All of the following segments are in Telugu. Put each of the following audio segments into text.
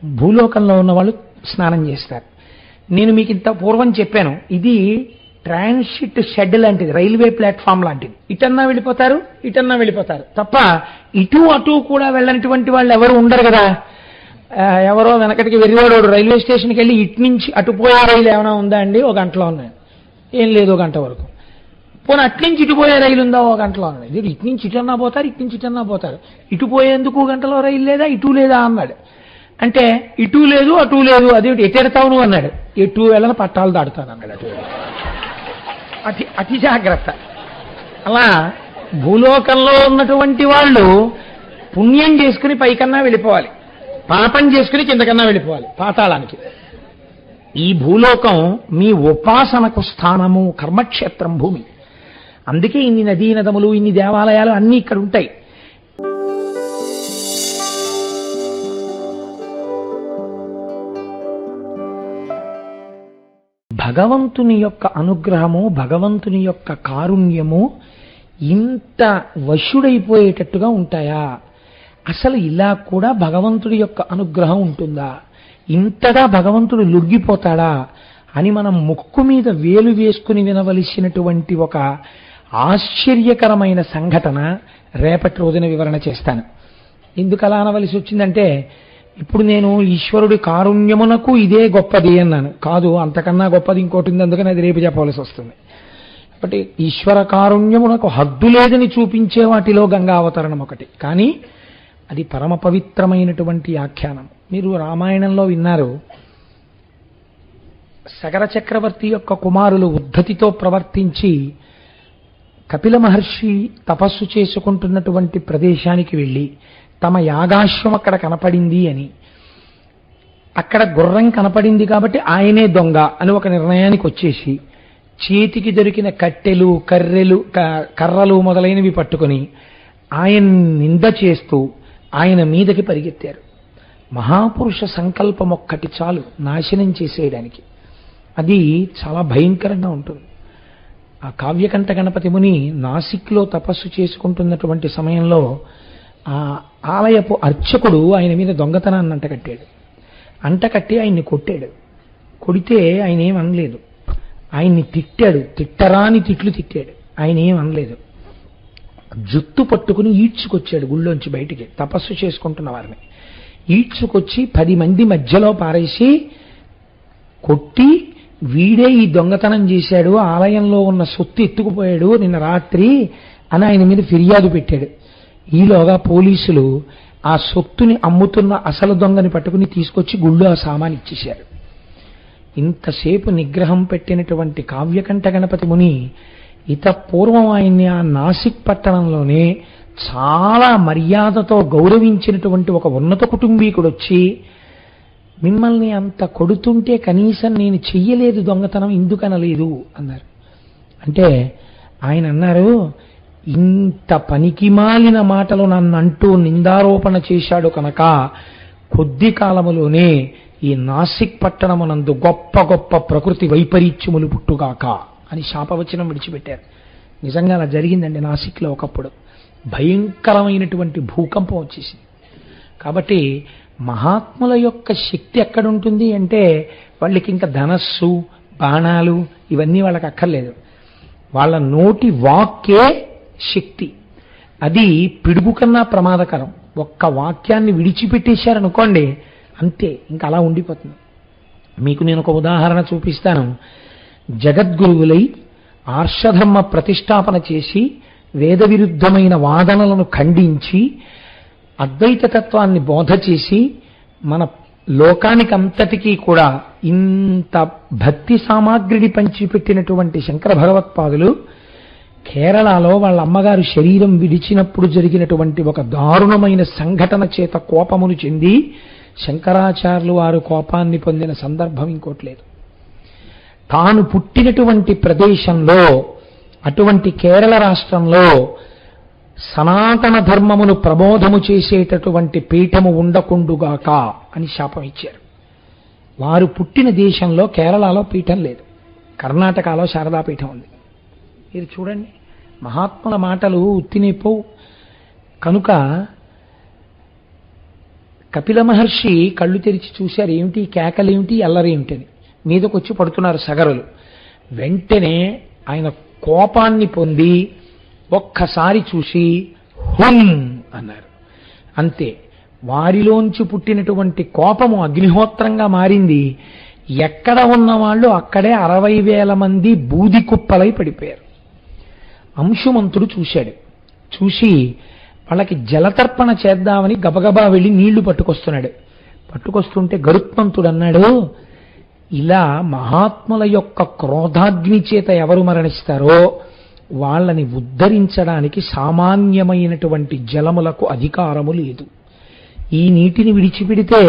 భూలోకంలో ఉన్న వాళ్ళు స్నానం చేస్తారు. నేను మీకు ఇంత పూర్వం చెప్పాను, ఇది ట్రాన్సిట్ షెడ్ లాంటిది, రైల్వే ప్లాట్ఫామ్ లాంటిది. ఇటన్నా వెళ్ళిపోతారు, ఇటన్నా వెళ్ళిపోతారు తప్ప ఇటు అటు కూడా వెళ్ళనటువంటి వాళ్ళు ఎవరు ఉండరు కదా. ఎవరో వెనకటికి వెర్రివాడు రైల్వే స్టేషన్కి వెళ్ళి ఇటు నుంచి అటు పోయే రైలు ఏమైనా ఉందా అండి, ఒక గంటలో ఉన్నాయి. ఏం లేదు, ఒక గంట వరకు. పోనీ అట్నుంచి ఇటు పోయే రైలు ఉందా, ఒక గంటలో ఉన్నాయి. ఇటు నుంచి ఇటన్నా పోతారు, ఇటు నుంచి ఇటన్నా పోతారు. ఇటు పోయేందుకు గంటలో రైలు లేదా, ఇటు లేదా అన్నాడు. అంటే ఇటు లేదు అటు లేదు, అదేమిటి ఎటెడతావు నువ్వు అన్నాడు. ఎటు వెళ్ళని పట్టాలు దాడుతాను అన్నాడు. అటు అతి జాగ్రత్త. అలా భూలోకంలో ఉన్నటువంటి వాళ్ళు పుణ్యం చేసుకుని పైకన్నా వెళ్ళిపోవాలి, పాపం చేసుకుని కిందకన్నా వెళ్ళిపోవాలి పాతాళానికి. ఈ భూలోకం మీ ఉపాసనకు స్థానము, కర్మక్షేత్రం భూమి. అందుకే ఇన్ని నదీ నదములు, ఇన్ని దేవాలయాలు అన్నీ ఇక్కడ ఉంటాయి. భగవంతుని యొక్క అనుగ్రహము, భగవంతుని యొక్క కారుణ్యము ఇంత వశుడైపోయేటట్టుగా ఉంటాయా? అసలు ఇలా కూడా భగవంతుడి యొక్క అనుగ్రహం ఉంటుందా? ఇంతగా భగవంతుడు లొంగిపోతాడా అని మనం ముక్కు మీద వేలు వేసుకుని వినవలసినటువంటి ఒక ఆశ్చర్యకరమైన సంఘటన రేపటి రోజున వివరణ చేస్తాను. ఎందుకు అలా అనవలసి వచ్చిందంటే, ఇప్పుడు నేను ఈశ్వరుడి కారుణ్యమునకు ఇదే గొప్పది అన్నాను. కాదు, అంతకన్నా గొప్పది ఇంకోటి ఉంది, అందుకని అది రేపు చెప్పవలసి వస్తుంది. కాబట్టి ఈశ్వర కారుణ్యమునకు హద్దు లేదని చూపించే వాటిలో గంగా అవతరణం ఒకటి. కానీ అది పరమ పవిత్రమైనటువంటి ఆఖ్యానం. మీరు రామాయణంలో విన్నారు, సగర చక్రవర్తి యొక్క కుమారులు ఉద్ధతితో ప్రవర్తించి కపిల మహర్షి తపస్సు చేసుకుంటున్నటువంటి ప్రదేశానికి వెళ్ళి తమ యాగాశ్వం అక్కడ కనపడింది అని, అక్కడ గుర్రం కనపడింది కాబట్టి ఆయనే దొంగ అని ఒక నిర్ణయానికి వచ్చేసి చేతికి దొరికిన కట్టెలు, కర్రలు మొదలైనవి పట్టుకుని ఆయన నింద చేస్తూ ఆయన మీదకి పరిగెత్తారు. మహాపురుష సంకల్పం ఒక్కటి చాలు నాశనం చేసేయడానికి. అది చాలా భయంకరంగా ఉంటుంది. ఆ కావ్యకంఠ గణపతి ముని నాసిక్లో తపస్సు చేసుకుంటున్నటువంటి సమయంలో ఆ ఆలయపు అర్చకుడు ఆయన మీద దొంగతనాన్ని అంటకట్టి ఆయన్ని కొట్టాడు. కొడితే ఆయన ఏం అనలేదు. ఆయన్ని తిట్టాడు, తిట్టరాని తిట్లు తిట్టాడు. ఆయన ఏం అనలేదు. జుత్తు పట్టుకుని ఈడ్చుకొచ్చాడు గుళ్ళోంచి బయటికి, తపస్సు చేసుకుంటున్న వారిని ఈడ్చుకొచ్చి 10 మంది మధ్యలో పారేసి కొట్టి, వీడే ఈ దొంగతనం చేశాడు, ఆలయంలో ఉన్న సొత్తు ఎత్తుకుపోయాడు నిన్న రాత్రి అని ఆయన మీద ఫిర్యాదు పెట్టాడు. ఈలోగా పోలీసులు ఆ సొత్తుని అమ్ముతున్న అసలు దొంగని పట్టుకుని తీసుకొచ్చి గుళ్ళో ఆ సామాన్ ఇచ్చేశారు. ఇంతసేపు నిగ్రహం పెట్టినటువంటి కావ్యకంఠ గణపతి ముని పూర్వం ఆయన్ని ఆ నాసిక్ పట్టణంలోనే చాలా మర్యాదతో గౌరవించినటువంటి ఒక ఉన్నత కుటుంబీకుడు వచ్చి, మిమ్మల్ని అంత కొడుతుంటే కనీసం నేను చెయ్యలేదు దొంగతనం ఎందుకనలేదు అన్నారు. అంటే ఆయన అన్నారు, ఇంత పనికిమాలిన మాటలు నన్ను అంటూ నిందారోపణ చేశాడు కనుక కొద్ది కాలములోనే ఈ నాసిక్ పట్టణమునందు గొప్ప గొప్ప ప్రకృతి వైపరీత్యములు పుట్టుగాక అని శాపవచనం విడిచిపెట్టారు. నిజంగా అలా జరిగిందండి. నాసిక్లో ఒకప్పుడు భయంకరమైనటువంటి భూకంపం వచ్చేసింది. కాబట్టి మహాత్ముల యొక్క శక్తి ఎక్కడుంటుంది అంటే, వాళ్ళకి ఇంకా ధనస్సు, బాణాలు ఇవన్నీ వాళ్ళకి అక్కర్లేదు. వాళ్ళ నోటి వాక్కే శక్తి. అది పిడుగు కన్నా ప్రమాదకరం. ఒక్క వాక్యాన్ని విడిచిపెట్టేశారనుకోండి అంతే, ఇంకా అలా ఉండిపోతుంది. మీకు నేను ఒక ఉదాహరణ చూపిస్తాను. జగద్గురువులై ఆర్షధర్మ ప్రతిష్టాపన చేసి వేద విరుద్ధమైన వాదనలను ఖండించి అద్వైత తత్వాన్ని బోధ చేసి మన లోకానికంతటికీ కూడా ఇంత భక్తి సామాగ్రిని పంచిపెట్టినటువంటి శంకర భగవత్పాదులు కేరళలో వాళ్ళ అమ్మగారు శరీరం విడిచినప్పుడు జరిగినటువంటి ఒక దారుణమైన సంఘటన చేత కోపమును చెంది శంకరాచార్యులు వారు కోపాన్ని పొందిన సందర్భం ఇంకోట్లేదు. తాను పుట్టినటువంటి ప్రదేశంలో, అటువంటి కేరళ రాష్ట్రంలో సనాతన ధర్మమును ప్రబోధము చేసేటటువంటి పీఠము ఉండకుండుగాక అని శాపం ఇచ్చారు. వారు పుట్టిన దేశంలో కేరళలో పీఠం లేదు, కర్ణాటకలో శారదాపీఠం ఉంది. మీరు చూడండి, మహాత్ముల మాటలు ఉత్తినేపోవు. కనుక కపిల మహర్షి కళ్ళు తెరిచి చూశారు, ఏమిటి కేకలేమిటి అల్లరేమిటని. మీదకొచ్చి పడుతున్నారు సగరులు. వెంటనే ఆయన కోపాన్ని పొంది ఒక్కసారి చూసి హుం అన్నారు. అంతే, వారిలోంచి పుట్టినటువంటి కోపము అగ్నిహోత్రంగా మారింది. ఎక్కడ ఉన్న వాళ్ళు అక్కడే 60,000 మంది బూది కుప్పలై పడిపోయారు. అంశుమంతుడు చూశాడు. చూసి వాళ్ళకి జలతర్పణ చేద్దామని గబగబా వెళ్ళి నీళ్లు పట్టుకొస్తున్నాడు. పట్టుకొస్తుంటే గరుత్మంతుడు అన్నాడు, ఇలా మహాత్ముల యొక్క క్రోధాగ్ని చేత ఎవరు మరణిస్తారో వాళ్ళని ఉద్ధరించడానికి సామాన్యమైనటువంటి జలములకు అధికారము లేదు. ఈ నీటిని విడిచిపెడితే,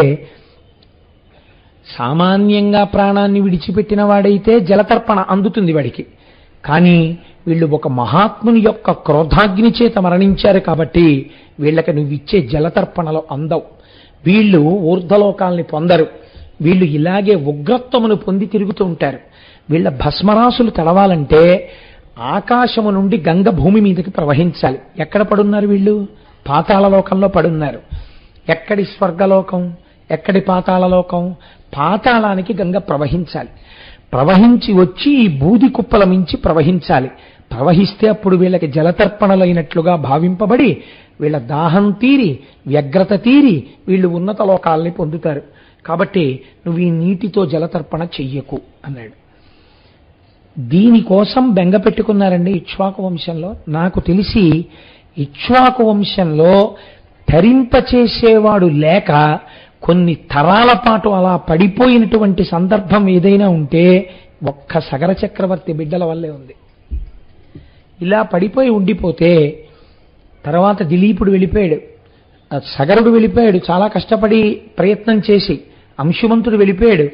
సామాన్యంగా ప్రాణాన్ని విడిచిపెట్టిన వాడైతే జలతర్పణ అందుతుంది వాడికి. కానీ వీళ్ళు ఒక మహాత్ముని యొక్క క్రోధాగ్ని చేత మరణించారు కాబట్టి వీళ్ళకి నువ్విచ్చే జలతర్పణలో అందవు. వీళ్ళు ఊర్ధ్వలోకాల్ని పొందరు. వీళ్ళు ఇలాగే ఉగ్రత్వమును పొంది తిరుగుతూ ఉంటారు. వీళ్ళ భస్మరాసులు తడవాలంటే ఆకాశము నుండి గంగ భూమి మీదకి ప్రవహించాలి. ఎక్కడ పడున్నారు వీళ్ళు? పాతాళలోకంలో పడున్నారు. ఎక్కడి స్వర్గలోకం, ఎక్కడి పాతాళలోకం? పాతాళానికి గంగ ప్రవహించాలి. ప్రవహించి వచ్చి ఈ బూది కుప్పల మించి ప్రవహించాలి. ప్రవహిస్తే అప్పుడు వీళ్ళకి జలతర్పణలైనట్లుగా భావింపబడి వీళ్ళ దాహం తీరి, వ్యగ్రత తీరి వీళ్ళు ఉన్నత లోకాల్ని పొందుతారు. కాబట్టి నువ్వు ఈ నీటితో జలతర్పణ చెయ్యకు అన్నాడు. దీనికోసం బెంగ పెట్టుకున్నారండి ఇక్ష్వాకు వంశంలో. నాకు తెలిసి ఇక్ష్వాకు వంశంలో ధరింపచేసేవాడు లేక కొన్ని తరాల పాటు అలా పడిపోయినటువంటి సందర్భం ఏదైనా ఉంటే ఒక్క సగర చక్రవర్తి బిడ్డల వల్లే ఉంది. ఇలా పడిపోయి ఉండిపోతే తర్వాత దిలీపుడు వెళ్ళిపోయాడు, సగరుడు వెళ్ళిపోయాడు చాలా కష్టపడి ప్రయత్నం చేసి, అంశుమంతుడు వెళ్ళిపోయాడు,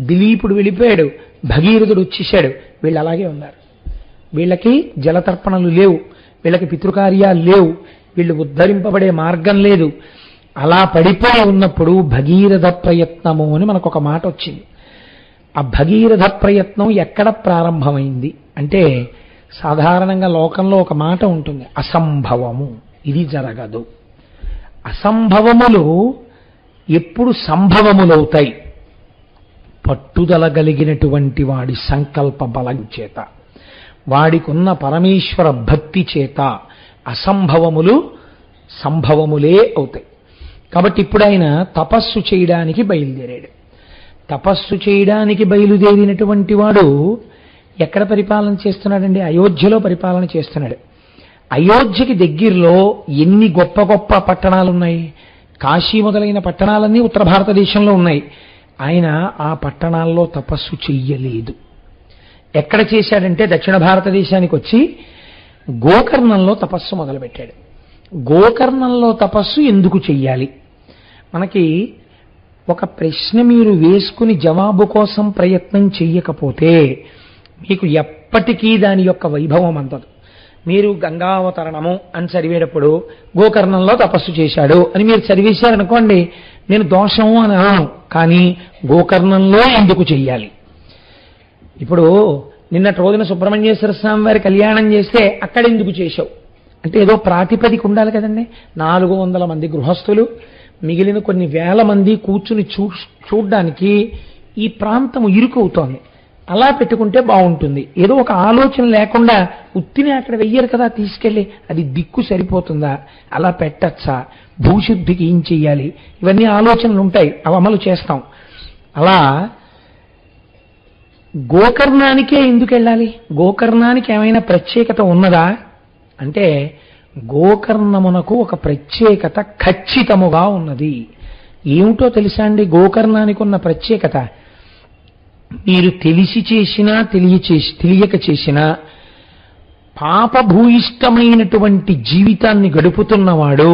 దిలీపుడు వెళ్ళిపోయాడు, భగీరథుడు వచ్చేశాడు. వీళ్ళు అలాగే ఉన్నారు. వీళ్ళకి జలతర్పణలు లేవు, వీళ్ళకి పితృకార్యాలు లేవు, వీళ్ళు ఉద్ధరింపబడే మార్గం లేదు. అలా పడిపోయి ఉన్నప్పుడు భగీరథ ప్రయత్నము అని మనకు ఒక మాట వచ్చింది. ఆ భగీరథ ప్రయత్నం ఎక్కడ ప్రారంభమైంది అంటే, సాధారణంగా లోకంలో ఒక మాట ఉంటుంది, అసంభవము, ఇది జరగదు. అసంభవములు ఎప్పుడు సంభవములవుతాయి? పట్టుదల కలిగినటువంటి వాడి సంకల్ప బలం చేత, వాడికున్న పరమేశ్వర భక్తి చేత అసంభవములు సంభవములే అవుతాయి. కాబట్టి ఇప్పుడు ఆయన తపస్సు చేయడానికి బయలుదేరాడు. తపస్సు చేయడానికి బయలుదేరినటువంటి వాడు ఎక్కడ పరిపాలన చేస్తున్నాడండి? అయోధ్యలో పరిపాలన చేస్తున్నాడు. అయోధ్యకి దగ్గరలో ఎన్ని గొప్ప గొప్ప పట్టణాలు ఉన్నాయి. కాశీ మొదలైన పట్టణాలన్నీ ఉత్తర భారతదేశంలో ఉన్నాయి. ఆయన ఆ పట్టణాల్లో తపస్సు చెయ్యలేదు. ఎక్కడ చేశాడంటే దక్షిణ భారతదేశానికి వచ్చి గోకర్ణంలో తపస్సు మొదలుపెట్టాడు. గోకర్ణంలో తపస్సు ఎందుకు చెయ్యాలి? మనకి ఒక ప్రశ్న మీరు వేసుకుని జవాబు కోసం ప్రయత్నం చెయ్యకపోతే మీకు ఎప్పటికీ దాని యొక్క వైభవం అందదు. మీరు గంగావతరణము అని చదివేటప్పుడు గోకర్ణంలో తపస్సు చేశాడు అని మీరు చదివేశారనుకోండి, నేను దోషము అని అన్నాను, కానీ గోకర్ణంలో ఎందుకు చెయ్యాలి? ఇప్పుడు నిన్నటి రోజున సుబ్రహ్మణ్యేశ్వర స్వామి వారి కళ్యాణం చేస్తే అక్కడ ఎందుకు చేశావు అంటే ఏదో ప్రాతిపదిక ఉండాలి కదండి. 400 మంది గృహస్థులు, మిగిలిన కొన్ని వేల మంది కూర్చుని చూడ్డానికి ఈ ప్రాంతం ఇరుకవుతోంది. అలా పెట్టుకుంటే బాగుంటుంది. ఏదో ఒక ఆలోచన లేకుండా ఉత్తిని అక్కడ వెయ్యరు కదా తీసుకెళ్ళి, అది దిక్కు సరిపోతుందా, అలా పెట్టచ్చా, భూశుద్ధికి ఏం చెయ్యాలి, ఇవన్నీ ఆలోచనలు ఉంటాయి, అవి అమలు చేస్తాం. అలా గోకర్ణానికే ఎందుకు వెళ్ళాలి? గోకర్ణానికి ఏమైనా ప్రత్యేకత ఉన్నదా అంటే గోకర్ణమునకు ఒక ప్రత్యేకత ఖచ్చితముగా ఉన్నది. ఏమిటో తెలుసా అండి గోకర్ణానికి ఉన్న ప్రత్యేకత? మీరు తెలిసి చేసినా తెలియక చేసినా పాపభూయిష్టమైనటువంటి జీవితాన్ని గడుపుతున్నవాడు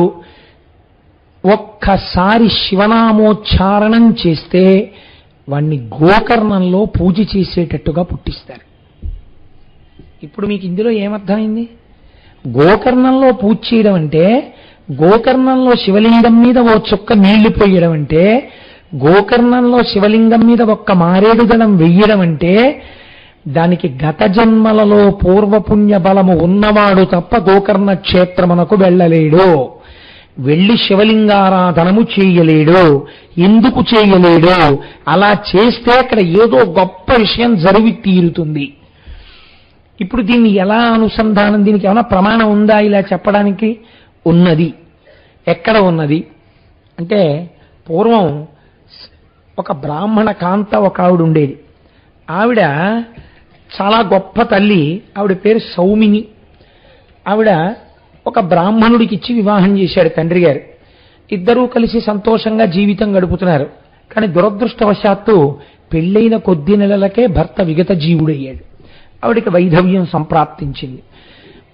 ఒక్కసారి శివనామోచ్చారణం చేస్తే వాణ్ణి గోకర్ణంలో పూజ చేసేటట్టుగా పుట్టిస్తారు. ఇప్పుడు మీకు ఇందులో ఏమర్థమైంది? గోకర్ణంలో పూజ చేయడం అంటే, గోకర్ణంలో శివలింగం మీద ఓ చుక్క నీళ్లు పోయడం అంటే, గోకర్ణంలో శివలింగం మీద ఒక్క మారేడు దళం వెయ్యడం అంటే, దానికి గత జన్మలలో పూర్వపుణ్య బలము ఉన్నవాడు తప్ప గోకర్ణ క్షేత్రమునకు వెళ్ళలేడు. వెళ్ళి శివలింగారాధనము చేయలేడు. ఎందుకు చేయలేడు? అలా చేస్తే అక్కడ ఏదో గొప్ప విషయం జరిగి తీరుతుంది. ఇప్పుడు దీన్ని ఎలా అనుసంధానం, దీనికి ఏమైనా ప్రమాణం ఉందా ఇలా చెప్పడానికి? ఉన్నది. ఎక్కడ ఉన్నది అంటే, పూర్వం ఒక బ్రాహ్మణ కాంత ఒక ఆవిడ ఉండేది. ఆవిడ చాలా గొప్ప తల్లి. ఆవిడ పేరు సౌమిని. ఆవిడ ఒక బ్రాహ్మణుడికి ఇచ్చి వివాహం చేశాడు తండ్రి గారు. ఇద్దరూ కలిసి సంతోషంగా జీవితం గడుపుతున్నారు. కానీ దురదృష్టవశాత్తు పెళ్ళైన కొద్ది నెలలకే భర్త విగత జీవుడయ్యాడు. ఆవిడికి వైధవ్యం సంప్రాప్తించింది.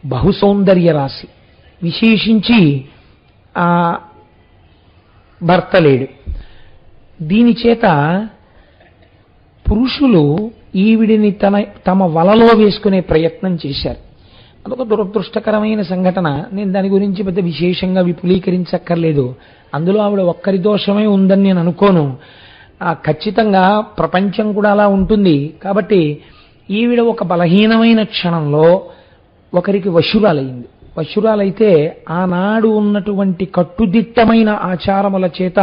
బహుసౌందర్య రాశి, విశేషించి భర్త లేడు. దీని చేత పురుషులు ఈవిడిని తమ వలలో వేసుకునే ప్రయత్నం చేశారు. అదొక దురదృష్టకరమైన సంఘటన. నేను దాని గురించి పెద్ద విశేషంగా విపులీకరించక్కర్లేదు. అందులో ఆవిడ ఒక్కరి దోషమే ఉందని నేను అనుకోను. ఖచ్చితంగా ప్రపంచం కూడా అలా ఉంటుంది. కాబట్టి ఈవిడ ఒక బలహీనమైన క్షణంలో ఒకరికి వశురాలైంది. వశురాలైతే ఆనాడు ఉన్నటువంటి కట్టుదిట్టమైన ఆచారముల చేత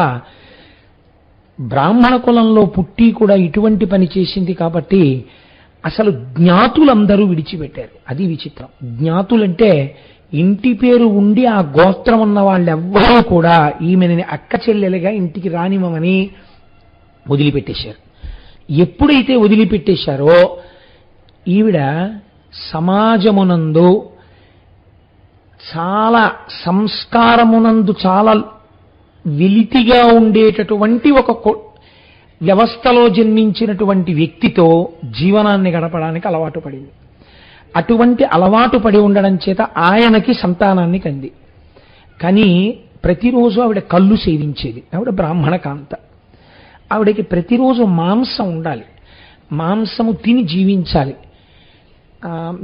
బ్రాహ్మణ కులంలో పుట్టి కూడా ఇటువంటి పని చేసింది. కాబట్టి అసలు జ్ఞాతులందరూ విడిచిపెట్టారు. అది విచిత్రం. జ్ఞాతులంటే ఇంటి పేరు ఉండి ఆ గోత్రం ఉన్న వాళ్ళెవ్వరూ కూడా ఈమెని అక్క చెల్లెలుగా ఇంటికి రానివ్వమని వదిలిపెట్టేశారు. ఎప్పుడైతే వదిలిపెట్టేశారో ఈవిడ సమాజమునందు చాలా సంస్కారమునందు చాలా వెలితిగా ఉండేటటువంటి ఒక వ్యవస్థలో జన్మించినటువంటి వ్యక్తితో జీవనాన్ని గడపడానికి అలవాటు పడింది. అటువంటి అలవాటు పడి ఉండడం చేత ఆయనకి సంతానాన్ని కంది. కానీ ప్రతిరోజు ఆవిడ కళ్ళు సేవించేది. ఆవిడ బ్రాహ్మణ కాంత. ఆవిడకి ప్రతిరోజు మాంసం ఉండాలి. మాంసము తిని జీవించాలి.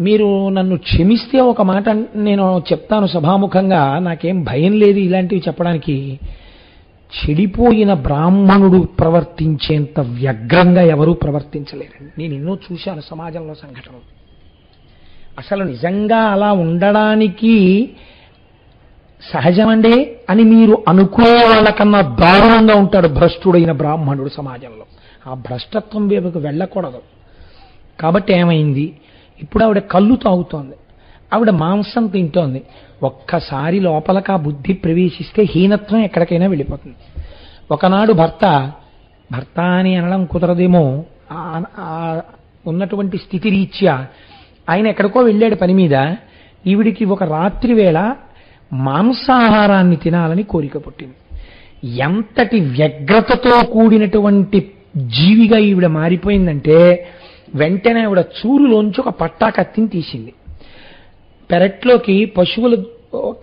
మీరు నన్ను క్షమిస్తే ఒక మాట నేను చెప్తాను సభాముఖంగా. నాకేం భయం లేదు ఇలాంటివి చెప్పడానికి. చెడిపోయిన బ్రాహ్మణుడు ప్రవర్తించేంత వ్యగ్రంగా ఎవరూ ప్రవర్తించలేరండి. నేను ఎన్నో చూశాను సమాజంలో సంఘటనలు. అసలు నిజంగా అలా ఉండడానికి సహజమండే అని మీరు అనుకునే వాళ్ళకన్నా దారుణంగా ఉంటాడు భ్రష్టుడైన బ్రాహ్మణుడు సమాజంలో. ఆ భ్రష్టత్వం వైపుకు వెళ్ళకూడదు. కాబట్టి ఏమైంది? ఇప్పుడు ఆవిడ కళ్ళు తాగుతోంది, ఆవిడ మాంసం తింటోంది. ఒక్కసారి లోపలకి ఆ బుద్ధి ప్రవేశిస్తే హీనత్వం ఎక్కడికైనా వెళ్ళిపోతుంది. ఒకనాడు భర్త అని అనడం కుదరదేమో, ఉన్నటువంటి స్థితి రీత్యా ఆయన ఎక్కడికో వెళ్ళాడు పని మీద. ఈవిడికి ఒక రాత్రి వేళ మాంసాహారాన్ని తినాలని కోరిక పుట్టింది. ఎంతటి వ్యగ్రతతో కూడినటువంటి జీవిగా ఈవిడ మారిపోయిందంటే, వెంటనే ఆవిడ చూరులోంచి ఒక పట్టా కత్తిని తీసింది. పెరట్లోకి పశువులు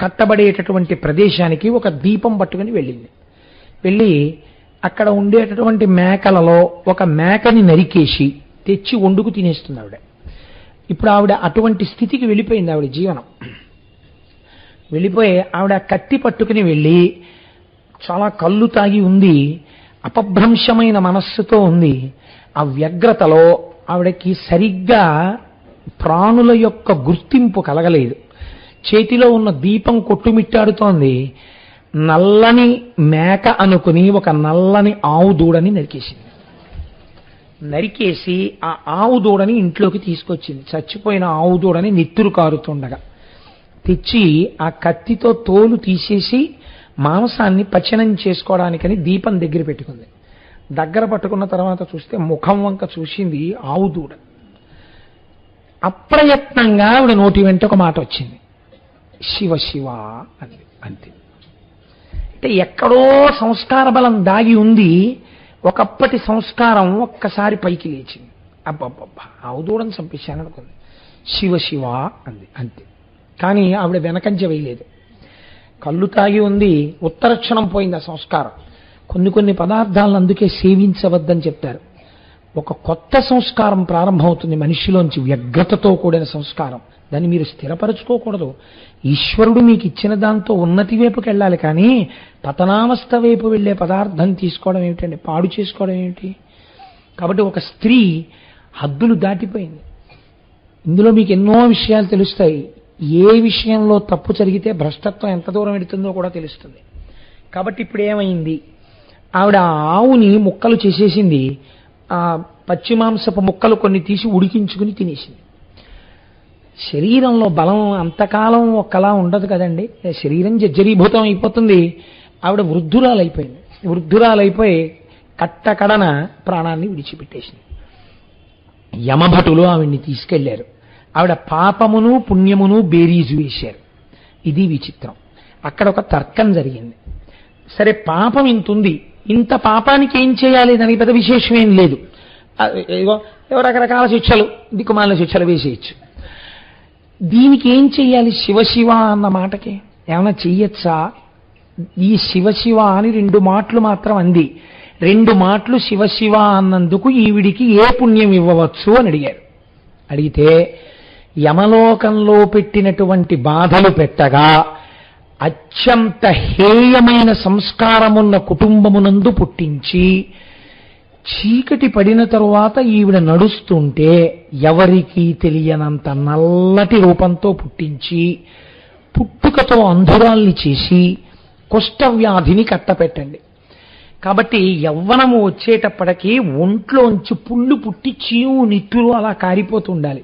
కట్టబడేటటువంటి ప్రదేశానికి ఒక దీపం పట్టుకుని వెళ్ళింది. వెళ్ళి అక్కడ ఉండేటటువంటి మేకలలో ఒక మేకని నరికేసి తెచ్చి వండుకు తినేస్తుంది ఆవిడ. ఇప్పుడు ఆవిడ అటువంటి స్థితికి వెళ్ళిపోయింది ఆవిడ జీవనం. వెళ్ళిపోయి ఆవిడ కత్తి పట్టుకుని వెళ్ళి చాలా కళ్ళు తాగి ఉంది, అపభ్రంశమైన మనస్సుతో ఉంది. ఆ వ్యగ్రతలో ఆవిడకి సరిగ్గా ప్రాణుల యొక్క గుర్తింపు కలగలేదు. చేతిలో ఉన్న దీపం కొట్టుమిట్టాడుతోంది. నల్లని మేక అనుకుని ఒక నల్లని ఆవు దూడని నరికేసింది. నరికేసి ఆ ఆవు దూడని ఇంట్లోకి తీసుకొచ్చింది. చచ్చిపోయిన ఆవు దూడని నెత్తురు కారుతుండగా తెచ్చి ఆ కత్తితో తోలు తీసేసి మాంసాన్ని పచనం చేసుకోవడానికని దీపం దగ్గర పెట్టుకుంది. దగ్గర పట్టుకున్న తర్వాత చూస్తే ముఖం వంక చూసింది ఆవు దూడ. అప్రయత్నంగా ఆవిడ నోటి వెంట ఒక మాట వచ్చింది, శివ శివ అంది. అంతే. అంటే ఎక్కడో సంస్కార బలం దాగి ఉంది. ఒకప్పటి సంస్కారం ఒక్కసారి పైకి లేచింది. అబ్బబ్బబ్బా, ఆవు దూడని చంపేశాను అనుకుంది. శివ శివ అంది. అంతే. కానీ ఆవిడ వెనకంజ వేయలేదు. కళ్ళు తాగి ఉంది. ఉత్తర క్షణం పోయింది ఆ సంస్కారం. కొన్ని పదార్థాలను అందుకే సేవించవద్దని చెప్తారు. ఒక కొత్త సంస్కారం ప్రారంభమవుతుంది మనిషిలోంచి, వ్యగ్రతతో కూడిన సంస్కారం. దాన్ని మీరు స్థిరపరచుకోకూడదు. ఈశ్వరుడు మీకు ఇచ్చిన దాంతో ఉన్నతి వైపుకి వెళ్ళాలి. కానీ పతనావస్థ వైపు వెళ్ళే పదార్థం తీసుకోవడం ఏమిటండి? పాడు చేసుకోవడం ఏమిటి? కాబట్టి ఒక స్త్రీ హద్దులు దాటిపోయింది. ఇందులో మీకు ఎన్నో విషయాలు తెలుస్తాయి. ఏ విషయంలో తప్పు జరిగితే భ్రష్టత్వం ఎంత దూరం ఎడుతుందో కూడా తెలుస్తుంది. కాబట్టి ఇప్పుడు ఏమైంది, ఆవిడ ఆవుని ముక్కలు చేసేసింది, ఆ పచ్చి మాంసపు ముక్కలు కొన్ని తీసి ఉడికించుకుని తినేసింది. శరీరంలో బలం అంతకాలం ఒక్కలా ఉండదు కదండి, శరీరం జర్జరీభూతం అయిపోతుంది. ఆవిడ వృద్ధురాలైపోయి కట్టకడన ప్రాణాన్ని విడిచిపెట్టేసింది. యమభటులు ఆవిడ్ని తీసుకెళ్లారు. ఆవిడ పాపమును పుణ్యమును బేరీజు వేశారు. ఇది విచిత్రం. అక్కడ ఒక తర్కం జరిగింది. సరే, పాపం ఇంతుంది, ఇంత పాపానికి ఏం చేయాలి, దానికి పెద్ద విశేషం ఏం లేదు, రకరకాల శిక్షలు, దిక్కుమాలిన శిక్షలు వేసేయచ్చు. దీనికి ఏం చెయ్యాలి, శివశివ అన్న మాటకి ఏమైనా చెయ్యొచ్చా? ఈ శివశివ అని 2 మాటలు మాత్రం అంది. 2 మాటలు శివశివ అన్నందుకు ఈవిడికి ఏ పుణ్యం ఇవ్వవచ్చు అని అడిగారు. అడిగితే యమలోకంలో పెట్టినటువంటి బాధలు పెట్టగా అత్యంత హేయమైన సంస్కారమున్న కుటుంబమునందు పుట్టించి చీకటి పడిన తరువాత ఈవిడ నడుస్తుంటే ఎవరికీ తెలియనంత నల్లటి రూపంతో పుట్టించి పుట్టుకతో అంధురాల్ని చేసి కుష్ఠవ్యాధిని కట్టపెట్టండి. కాబట్టి యవ్వనము వచ్చేటప్పటికీ ఒంట్లోంచి పుళ్ళు పుట్టి చీము నిట్టులు అలా కారిపోతూ ఉండాలి.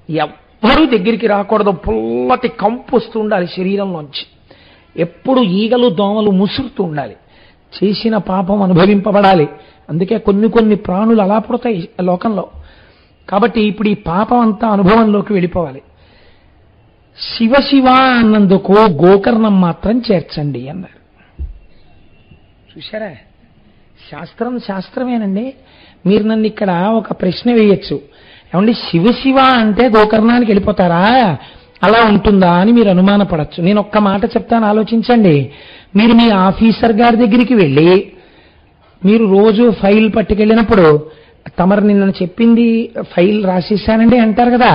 ఎవ్వరూ దగ్గరికి రాకూడదు, పుల్లటి కంపు వస్తూ ఉండాలి శరీరంలోంచి. ఎప్పుడు ఈగలు దోమలు ముసురుతూ ఉండాలి. చేసిన పాపం అనుభవింపబడాలి. అందుకే కొన్ని ప్రాణులు అలా పుడతాయి లోకంలో. కాబట్టి ఇప్పుడు ఈ పాపం అంతా అనుభవంలోకి వెళ్ళిపోవాలి. శివశివ అన్నందుకు గోకర్ణం మాత్రం చేర్చండి అన్నారు. చూశారా, శాస్త్రమేనండి. మీరు నన్ను ఇక్కడ ఒక ప్రశ్న వేయచ్చు, ఏమండి శివశివ అంటే గోకర్ణానికి వెళ్ళిపోతారా, అలా ఉంటుందా అని మీరు అనుమానపడచ్చు. నేను ఒక్క మాట చెప్తాను, ఆలోచించండి. మీరు మీ ఆఫీసర్ గారి దగ్గరికి వెళ్ళి మీరు రోజు ఫైల్ పట్టుకెళ్ళినప్పుడు తమరు నిన్న చెప్పింది ఫైల్ రాసేసానండి అంటారు కదా,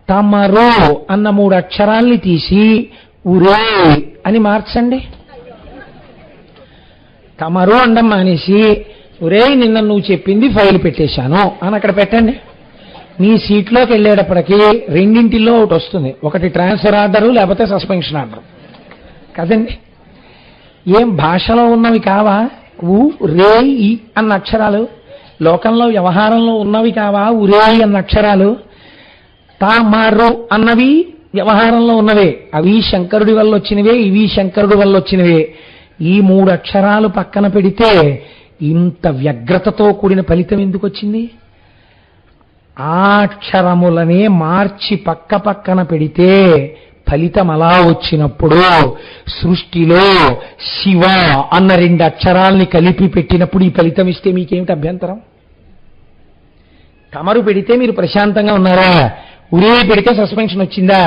తమరో అన్న 3 అక్షరాల్ని తీసి ఉరే అని మార్చండి. తమరో అండం మానేసి ఉరే నిన్న నువ్వు చెప్పింది ఫైల్ పెట్టేశాను అని అక్కడ పెట్టండి. మీ సీట్లోకి వెళ్ళేటప్పటికీ 2 ఒకటి వస్తుంది, ఒకటి ట్రాన్స్ఫర్ ఆర్డరు లేకపోతే సస్పెన్షన్ ఆర్డర్ కదండి. ఏం భాషలో ఉన్నవి కావా రే ఈ అన్న అక్షరాలు, లోకంలో వ్యవహారంలో ఉన్నవి కావా ఉరే అన్న అక్షరాలు. తామారు అన్నవి వ్యవహారంలో ఉన్నవే, అవి శంకరుడి వల్ల వచ్చినవే, ఇవి శంకరుడి వల్ల వచ్చినవే. ఈ 3 అక్షరాలు పక్కన పెడితే ఇంత వ్యగ్రతతో కూడిన ఫలితం ఎందుకు వచ్చింది? ఆ అక్షరములనే మార్చి పక్కన పెడితే ఫలితం అలా వచ్చినప్పుడు సృష్టిలో శివ అన్న 2 అక్షరాల్ని కలిపి పెట్టినప్పుడు ఈ ఫలితం ఇస్తే మీకేమిటి అభ్యంతరం? తమరు పెడితే మీరు ప్రశాంతంగా ఉన్నారా, ఉరే పెడితే సస్పెన్షన్ వచ్చిందా?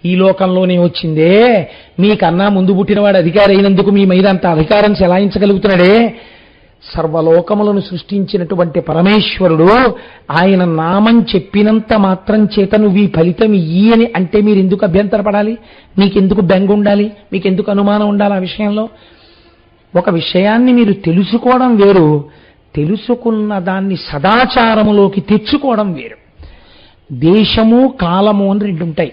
ఈ లోకంలోనే వచ్చిందే. మీకన్నా ముందు పుట్టినవాడు అధికారి అయినందుకు మీ మీద అంత అధికారం చెలాయించగలుగుతున్నాడే. సర్వలోకములను సృష్టించినటువంటి పరమేశ్వరుడు ఆయన నామం చెప్పినంత మాత్రం చేత నువ్వు ఈ ఫలితం అని అంటే మీరు ఎందుకు అభ్యంతరపడాలి? మీకెందుకు బెంగ ఉండాలి? మీకెందుకు అనుమానం ఉండాలి ఆ విషయంలో? ఒక విషయాన్ని మీరు తెలుసుకోవడం వేరు, తెలుసుకున్న దాన్ని సదాచారములోకి తెచ్చుకోవడం వేరు. దేశము కాలము అని 2 ఉంటాయి.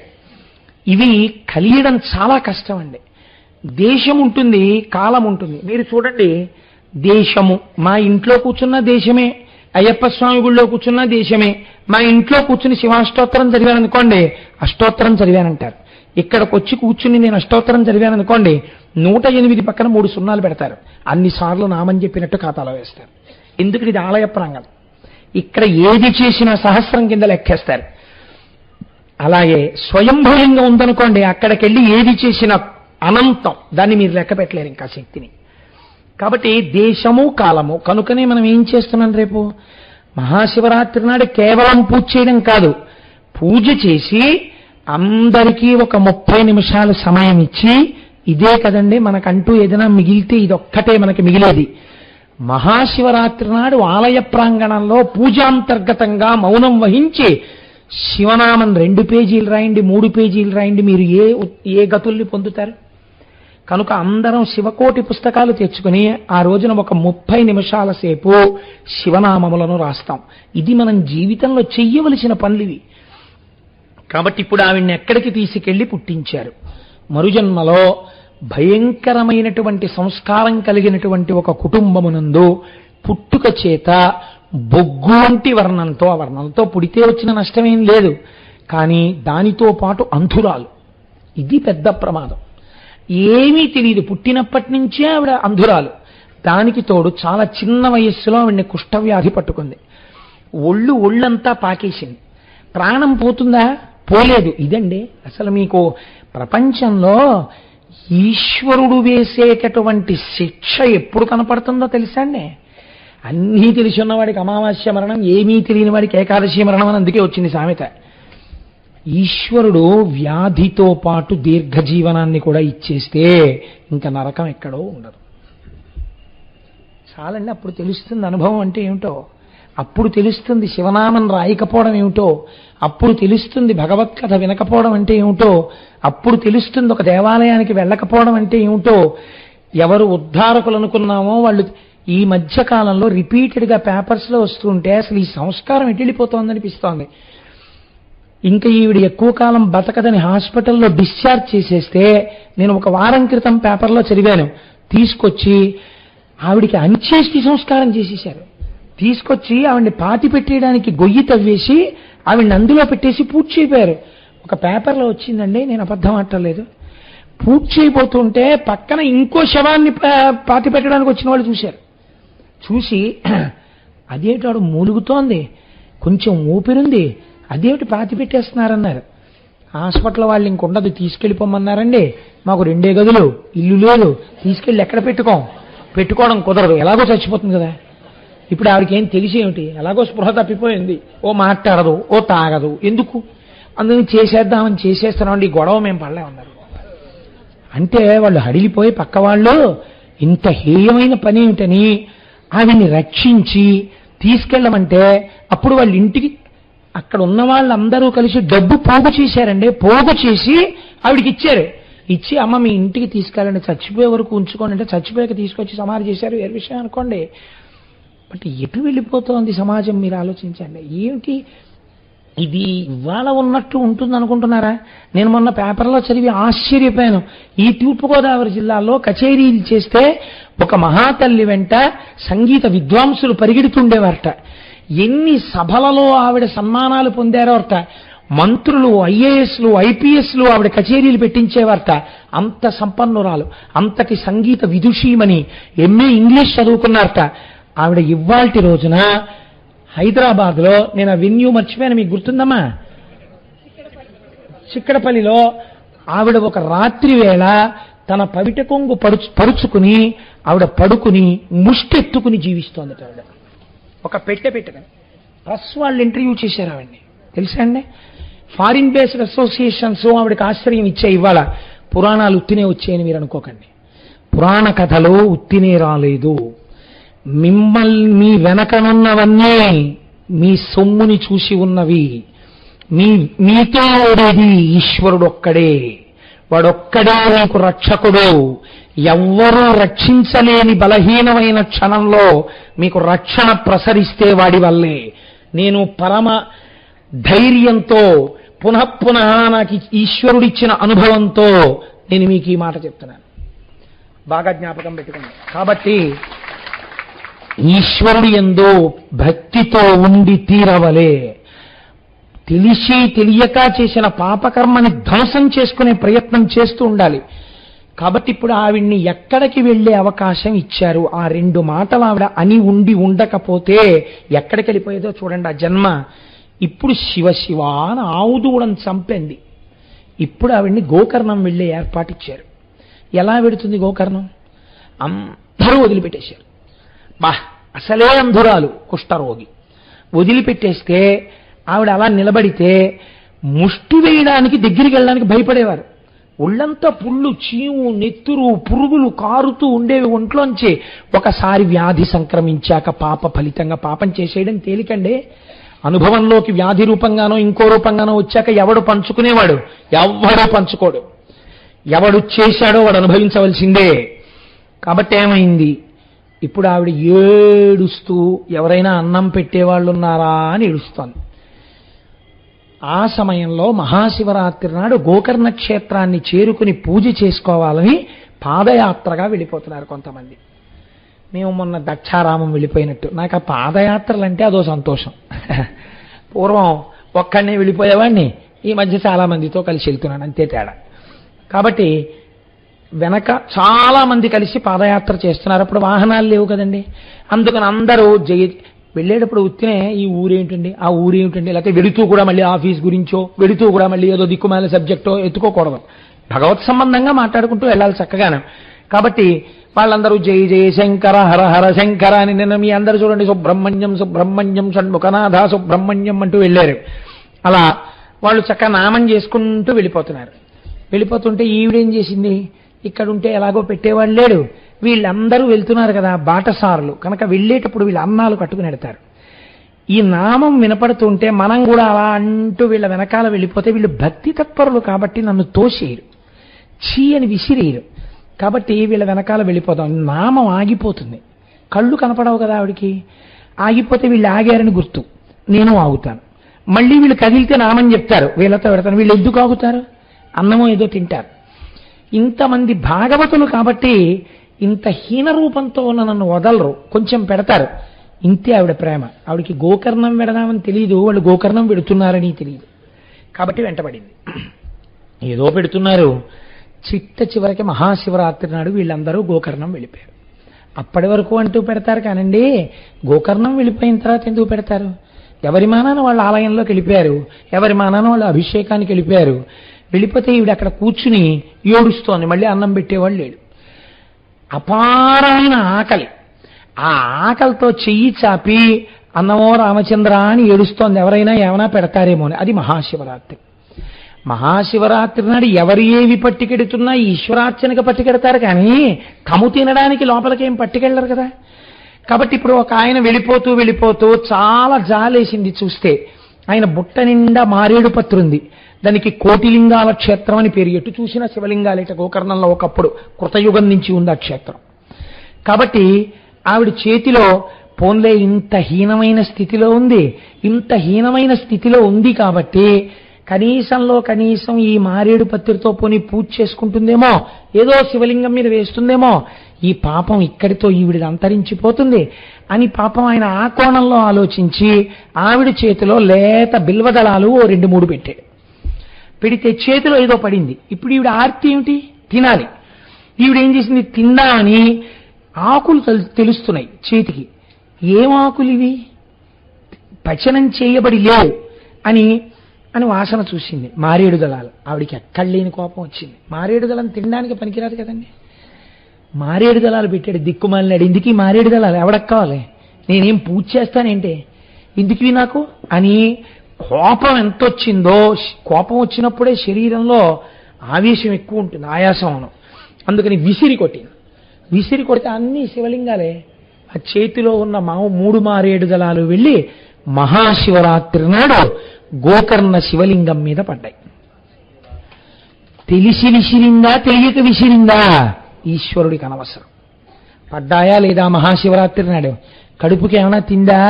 ఇవి కలియడం చాలా కష్టం అండి. దేశం ఉంటుంది, కాలం ఉంటుంది. మీరు చూడండి, దేశము మా ఇంట్లో కూర్చున్న దేశమే, అయ్యప్ప స్వామి గుళ్ళో కూర్చున్న దేశమే. మా ఇంట్లో కూర్చుని శివాష్టోత్తరం చదివాననుకోండి, అష్టోత్తరం చదివానంటారు. ఇక్కడికి వచ్చి కూర్చుని నేను అష్టోత్తరం చదివాననుకోండి, 108 పక్కన 3 సున్నాలు పెడతారు. అన్నిసార్లు నామని చెప్పినట్టు ఖాతాలో వేస్తారు. ఎందుకు? ఇది ఆలయ ప్రాంగణం. ఇక్కడ ఏది చేసినా సహస్రం కింద లెక్కేస్తారు. అలాగే స్వయంభూయంగా ఉందనుకోండి, అక్కడికెళ్ళి ఏది చేసినా అనంతం, దాన్ని మీరు లెక్క పెట్టలేరు ఇంకా శక్తిని. కాబట్టి దేశము కాలము కనుకనే మనం ఏం చేస్తున్నాం, రేపు మహాశివరాత్రి నాడు కేవలం పూజ చేయడం కాదు, పూజ చేసి అందరికీ ఒక 30 నిమిషాలు సమయం ఇచ్చి, ఇదే కదండి మనకంటూ ఏదైనా మిగిలితే ఇదొక్కటే మనకి మిగిలేది. మహాశివరాత్రి నాడు ఆలయ ప్రాంగణంలో పూజాంతర్గతంగా మౌనం వహించి శివనామం 2 పేజీలు రాయండి, 3 పేజీలు రాయండి, మీరు ఏ గతుల్ని పొందుతారు? కనుక అందరం శివకోటి పుస్తకాలు తెచ్చుకుని ఆ రోజున ఒక 30 నిమిషాల సేపు శివనామములను రాస్తాం. ఇది మనం జీవితంలో చెయ్యవలసిన పనులివి. కాబట్టి ఇప్పుడు ఆవిడ్ని ఎక్కడికి తీసుకెళ్లి పుట్టించారు. మరుజన్మలో భయంకరమైనటువంటి సంస్కారం కలిగినటువంటి ఒక కుటుంబమునందు పుట్టుక చేత బొగ్గు వంటి వర్ణంతో, ఆ వర్ణంతో పుడితే వచ్చిన నష్టమేం లేదు, కానీ దానితో పాటు అంధురాలు. ఇది పెద్ద ప్రమాదం. ఏమీ తెలియదు, పుట్టినప్పటి నుంచే ఆవిడ అంధురాలు. దానికి తోడు చాలా చిన్న వయస్సులో ఆవిడ్ని కుష్ఠవ్యాధి పట్టుకుంది. ఒళ్ళంతా పాకేసింది. ప్రాణం పోతుందా? పోలేదు. ఇదండి అసలు మీకు ప్రపంచంలో ఈశ్వరుడు వేసేటటువంటి శిక్ష ఎప్పుడు కనపడుతుందో తెలుసా అండి? అన్నీ తెలిసి ఉన్నవాడికి అమావాస్య మరణం, ఏమీ తెలియని వాడికి ఏకాదశి మరణం అని అందుకే వచ్చింది సామెత. ఈశ్వరుడు వ్యాధితో పాటు దీర్ఘజీవనాన్ని కూడా ఇచ్చేస్తే ఇంకా నరకం ఎక్కడో ఉండదు. చాలండి, అప్పుడు తెలుస్తుంది అనుభవం అంటే ఏమిటో, అప్పుడు తెలుస్తుంది శివనామం రాయకపోవడం ఏమిటో, అప్పుడు తెలుస్తుంది భగవత్కథ వినకపోవడం అంటే ఏమిటో, అప్పుడు తెలుస్తుంది ఒక దేవాలయానికి వెళ్ళకపోవడం అంటే ఏమిటో. ఎవరు ఉద్ధారకులు అనుకున్నామో వాళ్ళు ఈ మధ్య కాలంలో రిపీటెడ్గా పేపర్స్లో వస్తుంటే అసలు ఈ సంస్కారం ఎట్టిపోతోందనిపిస్తోంది. ఇంకా ఈవిడ ఎక్కువ కాలం బతకదని హాస్పిటల్లో డిశ్చార్జ్ చేసేస్తే, నేను ఒక వారం క్రితం పేపర్లో చదివాను, తీసుకొచ్చి ఆవిడికి అంత్యేష్టి సంస్కారం చేసేశారు. తీసుకొచ్చి ఆవిడ్ని పాతి పెట్టేయడానికి గొయ్యి తవ్వేసి ఆవిడ్ని అందులో పెట్టేసి పూర్తి చేయపోయారు. ఒక పేపర్లో వచ్చిందండి, నేను అబద్ధం ఆడలేదు. పూర్తి చేయబోతుంటే పక్కన ఇంకో శవాన్ని పాతి పెట్టడానికి వచ్చిన వాళ్ళు చూశారు. చూసి అదేమిటాడు మూలుగుతోంది, కొంచెం ఊపిరుంది, అదేమిటి పాతి పెట్టేస్తున్నారన్నారు. హాస్పిటల్ వాళ్ళు ఇంకొండదు, తీసుకెళ్ళిపోమన్నారండి. మాకు 2 గదులు, ఇల్లు లేదు, తీసుకెళ్ళి ఎక్కడ పెట్టుకోవడం కుదరదు, ఎలాగో చచ్చిపోతుంది కదా. ఇప్పుడు ఆవిడకి ఏం తెలిసి ఏమిటి, ఎలాగో స్పృహ తప్పిపోయింది, ఓ మాట్లాడదు, ఓ తాగదు, ఎందుకు అందుకని చేసేద్దామని చేసేస్తున్నామండి, ఈ గొడవ మేము పడలేమన్నారు. అంటే వాళ్ళు హడిలిపోయి పక్క వాళ్ళు ఇంత హేయమైన పని ఏమిటని ఆవిడ్ని రక్షించి తీసుకెళ్ళమంటే, అప్పుడు వాళ్ళ ఇంటికి అక్కడ ఉన్న వాళ్ళందరూ కలిసి డబ్బు పోగు చేశారండి. పోగు చేసి ఆవిడికి ఇచ్చారు. ఇచ్చి అమ్మ మీ ఇంటికి తీసుకెళ్ళండి, చచ్చిపోయే వరకు ఉంచుకోండి అంటే చచ్చిపోయాక తీసుకొచ్చి సమాధి చేశారు. ఏ విషయం అనుకోండి. బట్ ఎటు వెళ్ళిపోతోంది సమాజం మీరు ఆలోచించండి. ఏమిటి ఇది ఇవాళ ఉన్నట్టు ఉంటుంది అనుకుంటున్నారా? నేను మొన్న పేపర్లో చదివి ఆశ్చర్యపోయాను. ఈ తూర్పుగోదావరి జిల్లాలో కచేరీలు చేస్తే ఒక మహాతల్లి వెంట సంగీత విద్వాంసులు పరిగెడుతుండేవారట. ఎన్ని సభలలో ఆవిడ సన్మానాలు పొందారోట. మంత్రులు, ఐఏఎస్లు, ఐపీఎస్లు ఆవిడ కచేరీలు పెట్టించేవారట. అంత సంపన్నురాలు, అంతటి సంగీత విదుషీమని, ఎంఏ ఇంగ్లీష్ చదువుకున్నారట. ఆవిడ ఇవాల్టి రోజున హైదరాబాద్లో, నేను ఆ వెన్యూ మర్చిపోయాను, మీకు గుర్తుందమ్మా, చిక్కడపల్లిలో ఆవిడ ఒక రాత్రి వేళ తన పవిట కొంగు పరుచుకుని ఆవిడ పడుకుని ముష్టెత్తుకుని జీవిస్తోందట. ఆవిడ ఒక పెట్టుకుని ప్రెస్ వాళ్ళు ఇంటర్వ్యూ చేశారు ఆవిడ్ని, తెలుసా అండి? ఫారిన్ బేస్డ్ అసోసియేషన్స్ ఆవిడకి ఆశ్రయం ఇచ్చే. ఇవాళ పురాణాలు ఉత్తినే వచ్చాయని మీరు అనుకోకండి. పురాణ కథలు ఉత్తినే రాలేదు. మిమ్మల్ని మీ వెనకనున్నవన్నీ మీ సొమ్ముని చూసి ఉన్నవి. మీతో ఉండేది ఈశ్వరుడు ఒక్కడే. వాడొక్కడే మీకు రక్షకుడు. ఎవ్వరూ రక్షించలేని బలహీనమైన క్షణంలో మీకు రక్షణ ప్రసరిస్తే వాడి వల్లే. నేను పరమ ధైర్యంతో పునః నాకు ఈశ్వరుడిచ్చిన అనుభవంతో నేను మీకు ఈ మాట చెప్తున్నాను. బాగా జ్ఞాపకం పెట్టుకున్నాను. కాబట్టి ఈశ్వరుడి యందు భక్తితో ఉండి తీరవలే. తెలిసి తెలియక చేసిన పాపకర్మని ధ్వంసం చేసుకునే ప్రయత్నం చేస్తూ ఉండాలి. కాబట్టి ఇప్పుడు ఆవిడ్ని ఎక్కడికి వెళ్లే అవకాశం ఇచ్చారు. ఆ 2 మాటలు ఆవిడ అని ఉండి ఉండకపోతే ఎక్కడికి వెళ్ళిపోయేదో చూడండి ఆ జన్మ. ఇప్పుడు శివ శివ అని ఆవుదూడని చంపింది. ఇప్పుడు ఆవిడ్ని గోకర్ణం వెళ్లే ఏర్పాటిచ్చారు. ఎలా వెడుతుంది గోకర్ణం? అందరూ వదిలిపెట్టేశారు. అసలే అంధురాలు, కుష్ఠరోగి, వదిలిపెట్టేస్తే ఆవిడ అలా నిలబడితే ముష్టి వేయడానికి దగ్గరికి వెళ్ళడానికి భయపడేవారు. ఒళ్ళంతా పుళ్ళు, చీము, నెత్తురు, పురుగులు కారుతూ ఉండేవి ఒంట్లోంచి. ఒకసారి వ్యాధి సంక్రమించాక పాప ఫలితంగా పాపం చేసేయడం తేలికండి. అనుభవంలోకి వ్యాధి రూపంగానో ఇంకో రూపంగానో వచ్చాక ఎవడు పంచుకునేవాడు? ఎవడో పంచుకోడు. ఎవడు చేశాడో వాడు అనుభవించవలసిందే. కాబట్టి ఏమైంది? ఇప్పుడు ఆవిడ ఏడుస్తూ ఎవరైనా అన్నం పెట్టేవాళ్ళు ఉన్నారా అని ఏడుస్తోంది. ఆ సమయంలో మహాశివరాత్రి నాడు గోకర్ణ క్షేత్రాన్ని చేరుకుని పూజ చేసుకోవాలని పాదయాత్రగా వెళ్ళిపోతున్నారు కొంతమంది. మేము మొన్న దక్షారామం వెళ్ళిపోయినట్టు. నాకు ఆ పాదయాత్రలు అంటే అదో సంతోషం. పూర్వం ఒక్కడనే వెళ్ళిపోయేవాడిని, ఈ మధ్య చాలా మందితో కలిసి వెళ్తున్నాను, అంతే తేడా. కాబట్టి వెనక చాలా మంది కలిసి పాదయాత్ర చేస్తున్నారు. అప్పుడు వాహనాలు లేవు కదండి, అందుకని అందరూ వెళ్ళేటప్పుడు ఉత్తినే ఈ ఊరేమిటండి ఆ ఊరేమిటండి, లేకపోతే వెళుతూ కూడా మళ్ళీ ఆఫీస్ గురించో వెళుతూ కూడా మళ్ళీ ఏదో దిక్కుమాల సబ్జెక్టో ఎత్తుకోకూడదు. భగవత్ సంబంధంగా మాట్లాడుకుంటూ వెళ్ళాలి చక్కగానే. కాబట్టి వాళ్ళందరూ జై జయ శంకర హర హర శంకర అని నిన్న మీ అందరూ చూడండి సుబ్రహ్మణ్యం సుబ్రహ్మణ్యం షణ్ముఖనాథ సుబ్రహ్మణ్యం అంటూ వెళ్ళారు. అలా వాళ్ళు చక్కగా నామం చేసుకుంటూ వెళ్ళిపోతున్నారు. వెళ్ళిపోతుంటే ఈవిడేం చేసింది, ఇక్కడ ఉంటే ఎలాగో పెట్టేవాళ్ళు లేడు, వీళ్ళందరూ వెళ్తున్నారు కదా బాటసారులు కనుక వెళ్ళేటప్పుడు వీళ్ళు అన్నాలు కట్టుకుని వెడతారు. ఈ నామం వినపడుతుంటే మనం కూడా అలా అంటూ వీళ్ళ వెనకాల వెళ్ళిపోతే వీళ్ళు భక్తి తత్పరులు కాబట్టి నన్ను తోసేయరు, చీ అని విసిరేయరు. కాబట్టి వీళ్ళ వెనకాల వెళ్ళిపోతాం. నామం ఆగిపోతుంది, కళ్ళు కనపడవు కదా ఆవిడికి, ఆగిపోతే వీళ్ళు ఆగారని గుర్తు, నేను ఆగుతాను. మళ్ళీ వీళ్ళు కదిలితే నామం చెప్తారు, వీళ్ళతో పెడతాను. వీళ్ళు ఎందుకు ఆగుతారు, అన్నమో ఏదో తింటారు. ఇంతమంది భాగవతులు కాబట్టి ఇంత హీన రూపంతో ఉన్న నన్ను వదలరు, కొంచెం పెడతారు. ఇంతే ఆవిడ ప్రేమ. ఆవిడికి గోకర్ణం పెడదామని తెలియదు, వాళ్ళు గోకర్ణం పెడుతున్నారని తెలియదు, కాబట్టి వెంటబడింది. ఏదో పెడుతున్నారు. చిట్ట చివరికి మహాశివరాత్రి నాడు వీళ్ళందరూ గోకర్ణం వెళ్ళిపోయారు. అప్పటి వరకు అంటూ పెడతారు కానండి, గోకర్ణం వెళ్ళిపోయిన తర్వాత ఎందుకు పెడతారు? ఎవరి మానాన వాళ్ళ ఆలయంలోకి వెళ్ళిపోయారు, ఎవరి మానాన వాళ్ళు అభిషేకానికి వెళ్ళిపోయారు. వెళ్ళిపోతే ఈవిడ అక్కడ కూర్చుని ఏడుస్తోంది, మళ్ళీ అన్నం పెట్టేవాళ్ళు లేడు. అపారమైన ఆకలి, ఆ ఆకలితో చెయ్యి చాపి అన్నమో రామచంద్ర అని ఏడుస్తోంది. ఎవరైనా ఏమైనా పెడతారేమో అని. అది మహాశివరాత్రి. మహాశివరాత్రి నాడు ఎవరు ఏవి పట్టుకెడుతున్నా ఈశ్వరార్చనకు పట్టుకెడతారు కానీ తము తినడానికి లోపలికేం పట్టుకెళ్ళరు కదా. కాబట్టి ఇప్పుడు ఒక ఆయన వెళ్ళిపోతూ వెళ్ళిపోతూ చాలా జాలేసింది చూస్తే. ఆయన బుట్ట నిండా మారేడు పత్రు ఉంది, దానికి కోటిలింగాల క్షేత్రం అని పేరు. ఎటు చూసిన శివలింగాలేట గోకర్ణంలో ఒకప్పుడు కృతయుగం నుంచి ఉంది ఆ క్షేత్రం. కాబట్టి ఆవిడ చేతిలో పోన్లే ఇంత హీనమైన స్థితిలో ఉంది, ఇంత హీనమైన స్థితిలో ఉంది కాబట్టి కనీసంలో కనీసం ఈ మారేడు పత్రితో పోని పూజ చేసుకుంటుందేమో, ఏదో శివలింగం మీద వేస్తుందేమో, ఈ పాపం ఇక్కడితో ఈవిడిది అంతరించిపోతుంది అని పాపం ఆయన ఆ కోణంలో ఆలోచించి ఆవిడ చేతిలో లేత బిల్వదళాలు 2-3 పెట్టాడు. పెడితే చేతిలో ఏదో పడింది. ఇప్పుడు ఈవిడ ఆర్తి ఏమిటి, తినాలి. ఈవిడేం చేసింది, తిందామని ఆకులు తెలుస్తున్నాయి చేతికి. ఏం ఆకులు ఇవి, పచనం చేయబడి లేవు అని అని వాసన చూసింది. మారేడు దళాలు. ఆవిడికి ఎక్కడ లేని కోపం వచ్చింది. మారేడు దళం తినడానికి పనికిరాదు కదండి. మారేడు దళాలు పెట్టాడు, దిక్కుమాలినాడు. ఇందుకీ మారేడు దళాలు ఎవడకు కావాలి, నేనేం పూజ చేస్తానేంటే ఇందుకీ నాకు అని కోపం ఎంత వచ్చిందో. కోపం వచ్చినప్పుడే శరీరంలో ఆవేశం ఎక్కువ ఉంటుంది, ఆయాసంలో. అందుకని విసిరి కొట్టింది. విసిరి కొడితే అన్ని శివలింగాలే. ఆ చేతిలో ఉన్న 3 మారేడు దళాలు వెళ్ళి మహాశివరాత్రి నాడు గోకర్ణ శివలింగం మీద పడ్డాయి. తెలిసి విసిరిందా తెలియక విసిరిందా ఈశ్వరుడికి అనవసరం. పడ్డాయా లేదా మహాశివరాత్రి నాడు? కడుపుకి ఏమైనా తిందా,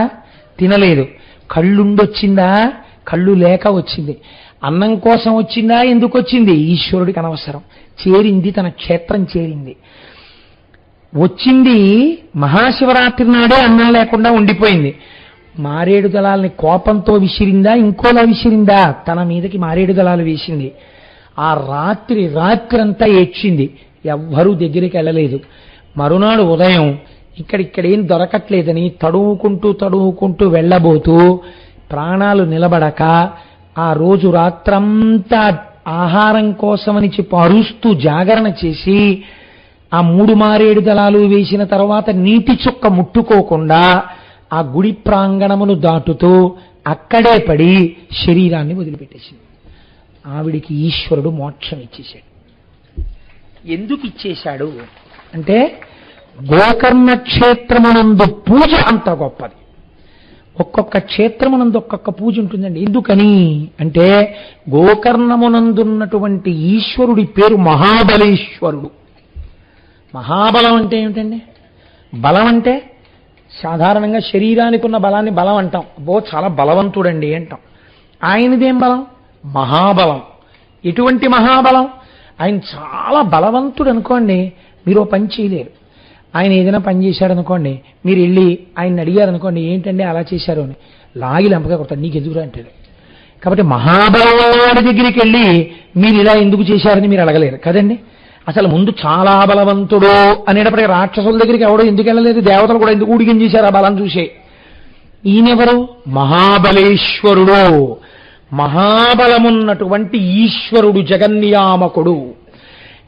తినలేదు. కళ్ళుండొచ్చిందా, కళ్ళు లేక వచ్చింది. అన్నం కోసం వచ్చిందా, ఎందుకు వచ్చింది, ఈశ్వరుడికి అనవసరం. చేరింది, తన క్షేత్రం చేరింది. వచ్చింది మహాశివరాత్రి నాడే అన్నం లేకుండా ఉండిపోయింది. మారేడు దళాలని కోపంతో విసిరిందా, ఇంకోలా విసిరిందా, తన మీదకి మారేడు దళాలు వేసింది. ఆ రాత్రంతా ఏడ్చింది. ఎవ్వరూ దగ్గరికి వెళ్ళలేదు. మరునాడు ఉదయం ఇక్కడేం దొరకట్లేదని తడువుకుంటూ వెళ్ళబోతూ ప్రాణాలు నిలబడక ఆ రోజు రాత్రంతా ఆహారం కోసమని చెప్పి అరుస్తూ జాగరణ చేసి ఆ 3 మారేడు దళాలు వేసిన తర్వాత నీటి చుక్క ముట్టుకోకుండా ఆ గుడి ప్రాంగణమును దాటుతూ అక్కడే పడి శరీరాన్ని వదిలిపెట్టేసింది. ఆవిడికి ఈశ్వరుడు మోక్షం ఇచ్చేశాడు. ఎందుకు ఇచ్చేశాడు అంటే గోకర్ణ క్షేత్రమునందు పూజ అంత గొప్పది. ఒక్కొక్క క్షేత్రమునందు ఒక్కొక్క పూజ ఉంటుందండి. ఎందుకని అంటే గోకర్ణమునందున్నటువంటి ఈశ్వరుడి పేరు మహాబలేశ్వరుడు. మహాబలం అంటే ఏమిటండి? బలం అంటే సాధారణంగా శరీరానికి ఉన్న బలాన్ని బలం అంటాం. చాలా బలవంతుడండి అంటాం. ఆయనదేం బలం? మహాబలం. ఎటువంటి మహాబలం? ఆయన చాలా బలవంతుడు అనుకోండి, మీరు ఓ పని చేయలేరు. ఆయన ఏదైనా పని చేశాడు అనుకోండి, మీరు వెళ్ళి ఆయన్ని అడిగారు అనుకోండి, ఏంటంటే అలా చేశారు అని, లాగి లంపగా కొడతాడు, నీకు ఎందుకు అంటాడు. కాబట్టి మహాబలం వాడి దగ్గరికి వెళ్ళి మీరు ఇలా ఎందుకు చేశారని మీరు అడగలేరు కదండి. అసలు ముందు చాలా బలవంతుడు అనేటప్పటికీ రాక్షసుల దగ్గరికి ఎవడో ఎందుకు వెళ్ళలేదు, దేవతలు కూడా ఎందుకు ఊడిగం చేశారు ఆ బలం చూసే. ఈయనెవరు? మహాబలేశ్వరుడు, మహాబలమున్నటువంటి ఈశ్వరుడు, జగన్నియామకుడు.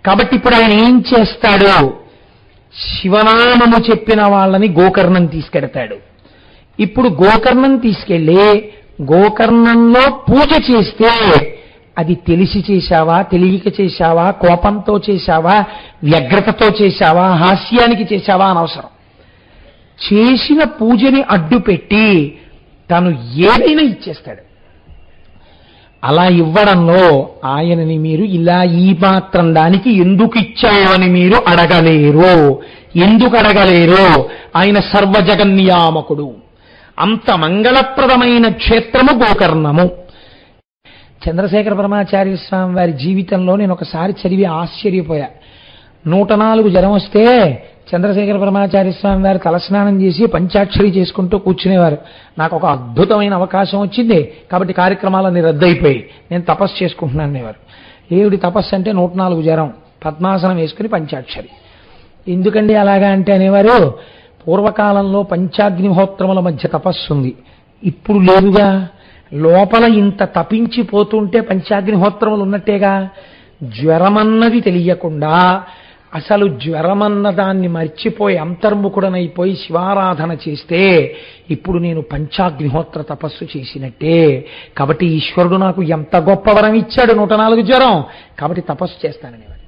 కాబట్టి ఇప్పుడు ఆయన ఏం చేస్తాడు? శివనామము చెప్పిన వాళ్ళని గోకర్ణం తీసుకెడతాడు. ఇప్పుడు గోకర్ణం తీసుకెళ్ళి గోకర్ణంలో పూజ చేస్తే అది తెలిసి చేశావా, తెలియక చేశావా, కోపంతో చేశావా, వ్యగ్రతతో చేశావా, హాస్యానికి చేశావా అనవసరం. చేసిన పూజని అడ్డుపెట్టి తను ఏదైనా ఇచ్చేస్తాడు. అలా ఇవ్వడంలో ఆయనని మీరు ఇలా ఈ మాత్రం దానికి ఎందుకు ఇచ్చావని మీరు అడగలేరు. ఎందుకు అడగలేరు? ఆయన సర్వజగన్నియామకుడు. అంత మంగళప్రదమైన క్షేత్రము గోకర్ణము. చంద్రశేఖర పరమాచార్య స్వామి వారి జీవితంలో నేను ఒకసారి చదివి ఆశ్చర్యపోయా. 104 జ్వరం వస్తే చంద్రశేఖర పరమాచార్య స్వామి వారు తలస్నానం చేసి పంచాక్షరి చేసుకుంటూ కూర్చునేవారు. నాకు ఒక అద్భుతమైన అవకాశం వచ్చింది కాబట్టి కార్యక్రమాలన్నీ రద్దయిపోయి నేను తపస్సు చేసుకుంటున్నాను అనేవారు. ఏమిటి తపస్సు అంటే 104 జ్వరం, పద్మాసనం వేసుకుని పంచాక్షరి. ఎందుకండి అలాగా అంటే అనేవారు, పూర్వకాలంలో పంచాగ్నిహోత్రముల మధ్య తపస్సు ఉంది, ఇప్పుడు లేదుగా. లోపల ఇంత తపించిపోతుంటే పంచాగ్నిహోత్రములు ఉన్నట్టేగా. జ్వరమన్నది తెలియకుండా అసలు జ్వరమన్న దాన్ని మర్చిపోయి అంతర్ముఖుడనైపోయి శివారాధన చేస్తే ఇప్పుడు నేను పంచాగ్నిహోత్ర తపస్సు చేసినట్టే. కాబట్టి ఈశ్వరుడు నాకు ఎంత గొప్ప వరం ఇచ్చాడు, 104 జ్వరం, కాబట్టి తపస్సు చేస్తాననేవాడు.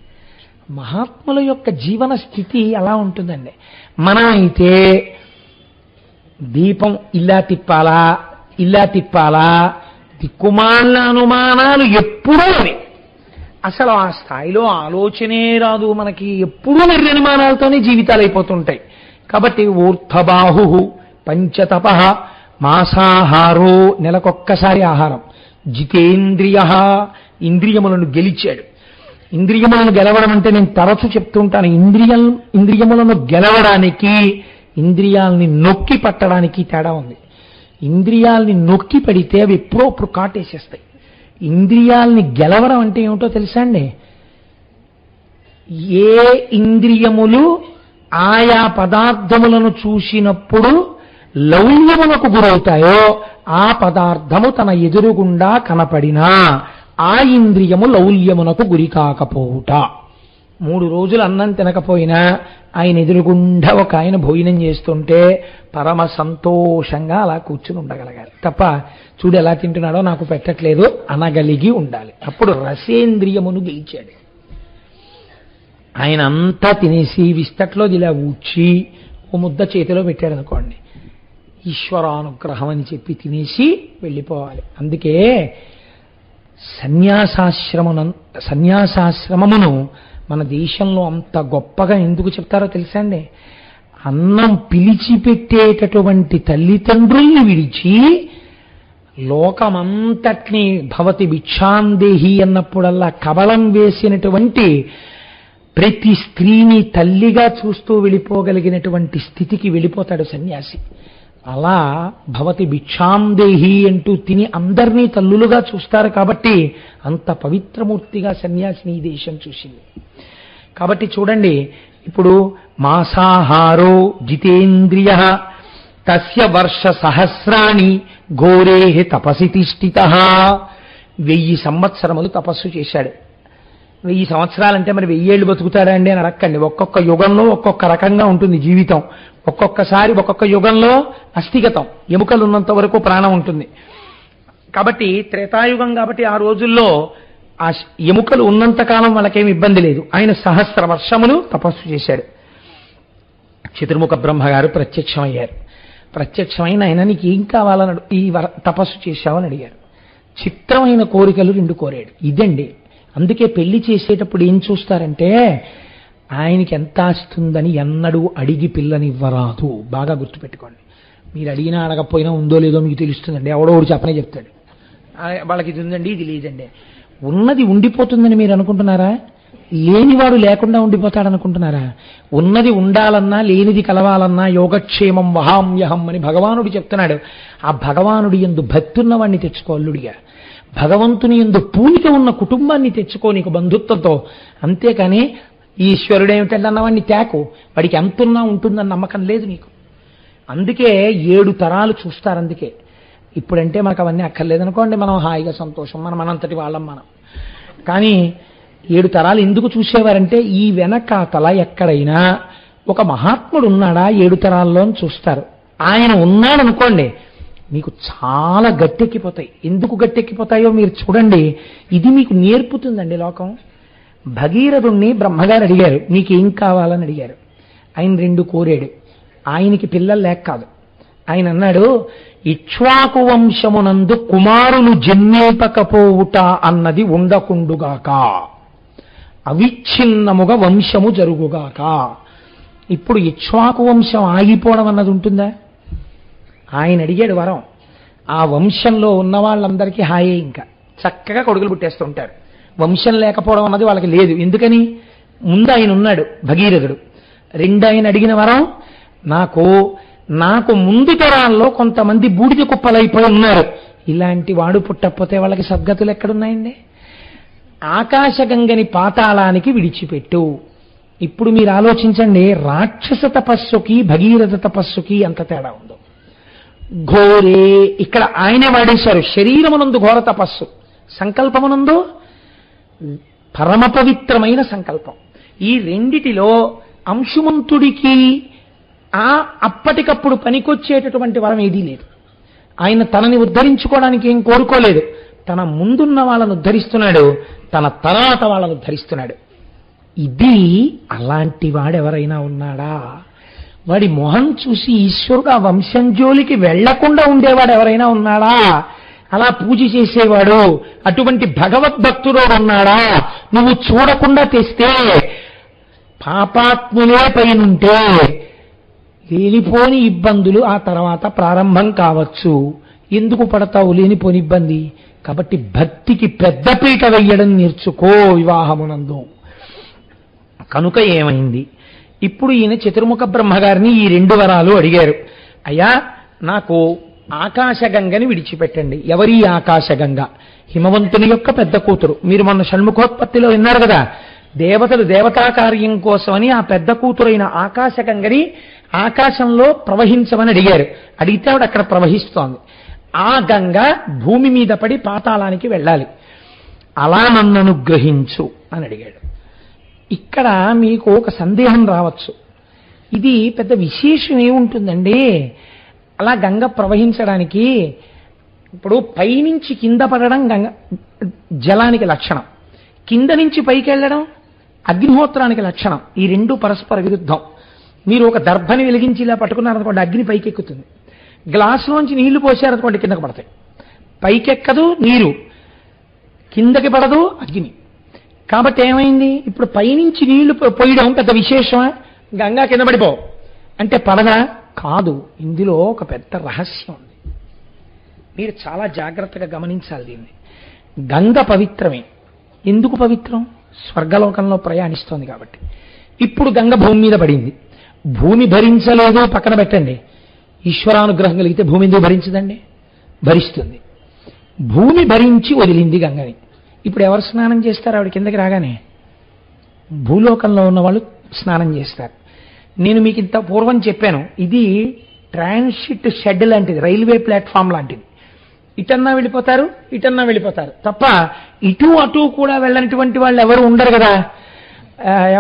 మహాత్ముల యొక్క జీవన స్థితి అలా ఉంటుందండి. మనం అయితే దీపం ఇలా తిప్పాలా, ఇలా తిప్పాలా, దిక్కుమాలిన అనుమానాలు ఎప్పుడూ అవి. అసలు ఆ స్థాయిలో ఆలోచనే రాదు మనకి. ఎప్పుడూ నిర్మాణాలతోనే జీవితాలు అయిపోతుంటాయి. కాబట్టి ఊర్ధబాహు పంచతప మాసాహారో, నెలకొక్కసారి ఆహారం. జితేంద్రియ, ఇంద్రియములను గెలిచాడు. ఇంద్రియములను గెలవడం అంటే నేను తరచు చెప్తుంటాను, ఇంద్రియములను గెలవడానికి ఇంద్రియాలని నొక్కి పట్టడానికి తేడా ఉంది. ఇంద్రియాలని నొక్కి పడితే అవి ఎప్పుడో అప్పుడు కాటేసేస్తాయి. ఇంద్రియాలని గెలవడం అంటే ఏమిటో తెలుసా అండి? ఏ ఇంద్రియములు ఆయా పదార్థములను చూసినప్పుడు లౌల్యమునకు గురవుతాయో ఆ పదార్థము తన ఎదురుగుండా కనపడినా ఆ ఇంద్రియము లౌల్యమునకు గురి కాకపోవుట. 3 రోజులు అన్నం తినకపోయినా ఆయన ఎదురుగుండా ఒక ఆయన భోజనం చేస్తుంటే పరమ సంతోషంగా అలా కూర్చుని ఉండగలగాలి తప్ప, చూడు ఎలా తింటున్నాడో నాకు పెట్టట్లేదు అనగలిగి ఉండాలి. అప్పుడు రసేంద్రియమును గెలిచాడు. ఆయన అంతా తినేసి విస్తట్లో ఇలా ఊడ్చి ఓ ముద్ద చేతిలో పెట్టాడు అనుకోండి, ఈశ్వరానుగ్రహం అని చెప్పి తినేసి వెళ్ళిపోవాలి. అందుకే సన్యాసాశ్రమమును మన దేశంలో అంత గొప్పగా ఎందుకు చెప్తారో తెలుసా అండి? అన్నం పిలిచిపెట్టేటటువంటి తల్లిదండ్రుల్ని విడిచి లోకమంతటినీ భవతి భిక్షాందేహి అన్నప్పుడల్లా కబళం వేసినటువంటి ప్రతి స్త్రీని తల్లిగా చూస్తూ వెళ్ళిపోగలిగినటువంటి స్థితికి వెళ్ళిపోతాడు సన్యాసి. అలా భవతి భిక్షాందేహి అంటూ తిని అందరినీ తల్లులుగా చూస్తారు కాబట్టి అంత పవిత్రమూర్తిగా సన్యాసిని ఈ దేశం చూసింది. కాబట్టి చూడండి, ఇప్పుడు మాసాహారో జితేంద్రియ తస్య వర్ష సహస్రాణి ఘోరే తపసి తిష్ఠితః. 1000 సంవత్సరములు తపస్సు చేశాడు. 1000 సంవత్సరాలంటే మరి 1000 ఏళ్ళు బతుకుతాడా అండి అని అడక్కండి. ఒక్కొక్క యుగంలో ఒక్కొక్క రకంగా ఉంటుంది జీవితం. ఒక్కొక్కసారి ఒక్కొక్క యుగంలో అస్థిగతం, ఎముకలు ఉన్నంత వరకు ప్రాణం ఉంటుంది. కాబట్టి త్రేతాయుగం కాబట్టి ఆ రోజుల్లో ఆ ఎముకలు ఉన్నంతకాలం వాళ్ళకేమి ఇబ్బంది లేదు. ఆయన 1000 వర్షములు తపస్సు చేశాడు. చతుర్ముఖ బ్రహ్మగారు ప్రత్యక్షమయ్యారు. ప్రత్యక్షమైన ఆయన నీకు ఏం కావాలని ఈ తపస్సు చేశావని అడిగారు. చిత్రమైన కోరికలు 2 కోరాడు. ఇదండి, అందుకే పెళ్లి చేసేటప్పుడు ఏం చూస్తారంటే ఆయనకి ఎంత ఆస్తుందని ఎన్నడూ అడిగి పిల్లనివ్వరాదు. బాగా గుర్తుపెట్టుకోండి. మీరు అడిగినా అడగకపోయినా ఉందో లేదో మీకు తెలుస్తుందండి. ఎవడో ఒకడు చెప్పనే చెప్తాడు. వాళ్ళకి ఇది ఉందండి ఇది లేదండి. ఉన్నది ఉండిపోతుందని మీరు అనుకుంటున్నారా? లేనివాడు లేకుండా ఉండిపోతాడనుకుంటున్నారా? ఉన్నది ఉండాలన్నా లేనిది కలవాలన్నా యోగక్షేమం వహామ్యహం అని భగవానుడు చెప్తున్నాడు. ఆ భగవానుడి యందు భక్తి ఉన్నవాడిని తెచ్చుకో అల్లుడిగా, భగవంతుని యందు పూనిక ఉన్న కుటుంబాన్ని తెచ్చుకో నీకు బంధుత్వంతో. అంతేకాని ఈశ్వరుడేమిటంటే అన్నవాడిని తేకు, వాడికి ఎంతున్నా ఉంటుందని నమ్మకం లేదు నీకు. అందుకే 7 తరాలు చూస్తారు. అందుకే ఇప్పుడంటే మనకు అవన్నీ అక్కర్లేదనుకోండి, మనం హాయిగా సంతోషం, మనంతటి వాళ్ళం మనం. కానీ 7 తరాలు ఎందుకు చూసేవారంటే ఈ వెనకాతల ఎక్కడైనా ఒక మహాత్ముడు ఉన్నాడా 7 తరాల్లో అని చూస్తారు. ఆయన ఉన్నాడనుకోండి మీకు చాలా గట్టెక్కిపోతాయి. ఎందుకు గట్టెక్కిపోతాయో మీరు చూడండి. ఇది మీకు నేర్పుతుందండి లోకం. భగీరథుణ్ణి బ్రహ్మగారు అడిగారు, నీకేం కావాలని అడిగారు. ఆయన 2 కోరాడు. ఆయనకి పిల్లలు లేక కాదు. ఆయన అన్నాడు, ఇక్ష్వాకు వంశమునందు కుమారులు జన్మేపకపోవుట అన్నది ఉండకుండుగాక, అవిచ్ఛిన్నముగా వంశము జరుగుగాక. ఇప్పుడు ఇక్ష్వాకు వంశం ఆగిపోవడం అన్నది ఉంటుందా? ఆయన అడిగాడు వరం. ఆ వంశంలో ఉన్న వాళ్ళందరికీ హాయే, ఇంకా చక్కగా కొడుకులు పుట్టేస్తుంటారు. వంశం లేకపోవడం అన్నది వాళ్ళకి లేదు. ఎందుకని? ముందు ఆయన ఉన్నాడు భగీరథుడు. 2 ఆయన అడిగిన వరం, నాకు ముందు తరాల్లో కొంతమంది బూడిద కుప్పలైపోయి ఉన్నారు, ఇలాంటి వాడు పుట్టకపోతే వాళ్ళకి సద్గతులు ఎక్కడున్నాయండి? ఆకాశగంగని పాతాళానికి విడిచిపెట్టు. ఇప్పుడు మీరు ఆలోచించండి, రాక్షస తపస్సుకి భగీరథ తపస్సుకి ఎంత తేడా ఉందో. ఘోరే ఇక్కడ ఆయనే వాడేశారు. శరీరమునందు ఘోర తపస్సు, సంకల్పమునందు పరమ పవిత్రమైన సంకల్పం. ఈ రెండిటిలో అంశుమంతుడికి అప్పటికప్పుడు పనికొచ్చేటటువంటి వరం ఏదీ లేదు. ఆయన తనని ఉద్ధరించుకోవడానికి ఏం కోరుకోలేదు. తన ముందున్న వాళ్ళను ఉద్ధరిస్తున్నాడు, తన తర్వాత వాళ్ళను ఉద్ధరిస్తున్నాడు. ఇది అలాంటి వాడెవరైనా ఉన్నాడా? వాడి మొహం చూసి ఈశ్వరుడు ఆ వంశం జోలికి వెళ్లకుండా ఉండేవాడు ఎవరైనా ఉన్నాడా? అలా పూజ చేసేవాడు అటువంటి భగవద్భక్తుడు ఉన్నాడా? నువ్వు చూడకుండా తెస్తే పాపాత్ములే పైనుంటే లేనిపోని ఇబ్బందులు ఆ తర్వాత ప్రారంభం కావచ్చు. ఎందుకు పడతావు లేనిపోని ఇబ్బంది? కాబట్టి భక్తికి పెద్దపీట వెయ్యడం నేర్చుకో వివాహమునందు. కనుక ఏమైంది? ఇప్పుడు ఈయన చతుర్ముఖ బ్రహ్మగారిని ఈ 2 వరాలు అడిగారు. అయ్యా, నాకు ఆకాశగంగని విడిచిపెట్టండి. ఎవరి ఆకాశగంగ? హిమవంతుని యొక్క పెద్ద కూతురు. మీరు మొన్న షణ్ముఖోత్పత్తిలో విన్నారు కదా, దేవతలు దేవతా కార్యం కోసమని ఆ పెద్ద కూతురైన ఆకాశగంగని ఆకాశంలో ప్రవహించమని అడిగారు. అడిగితే ఆవిడ అక్కడ ప్రవహిస్తోంది. ఆ గంగ భూమి మీద పడి పాతాళానికి వెళ్ళాలి. అలా నన్ను అనుగ్రహించు అని అడిగాడు. ఇక్కడ మీకు ఒక సందేహం రావచ్చు, ఇది పెద్ద విశేషం ఏముంటుందండి అలా గంగ ప్రవహించడానికి? ఇప్పుడు పైనుంచి కింద పడడం గంగ జలానికి లక్షణం, కింద నుంచి పైకి వెళ్ళడం అగ్నిహోత్రానికి లక్షణం. ఈ 2 పరస్పర విరుద్ధం. మీరు ఒక దర్భని వెలిగించి ఇలా పట్టుకున్నారనుకోండి, అగ్ని పైకి ఎక్కుతుంది. గ్లాసులోంచి నీళ్లు పోసారనుకోండి, కిందకు పడతాయి. పైకెక్కదు నీరు, కిందకి పడదు అగ్ని. కాబట్టి ఏమైంది? ఇప్పుడు పైనుంచి నీళ్లు పోయడం పెద్ద విశేషమా? గంగా కింద పడిపో అంటే పడదా? కాదు. ఇందులో ఒక పెద్ద రహస్యం ఉంది. మీరు చాలా జాగ్రత్తగా గమనించాలి దీన్ని. గంగ పవిత్రమే. ఎందుకు పవిత్రం? స్వర్గలోకంలో ప్రయాణిస్తోంది కాబట్టి. ఇప్పుడు గంగ భూమి మీద పడింది. భూమి భరించలేదు పక్కన పెట్టండి, ఈశ్వరానుగ్రహం కలిగితే భూమి ఎందుకు భరించదండి? భరిస్తుంది. భూమి భరించి వదిలింది గంగని. ఇప్పుడు ఎవరు స్నానం చేస్తారు? ఆవిడ కిందకి రాగానే భూలోకంలో ఉన్న వాళ్ళు స్నానం చేస్తారు. నేను మీకు ఇంత పూర్వం చెప్పాను, ఇది ట్రాన్సిట్ షెడ్ లాంటిది, రైల్వే ప్లాట్ఫామ్ లాంటిది. ఇటన్నా వెళ్ళిపోతారు, ఇటన్నా వెళ్ళిపోతారు తప్ప ఇటు అటు కూడా వెళ్ళనటువంటి వాళ్ళు ఎవరు ఉండరు కదా.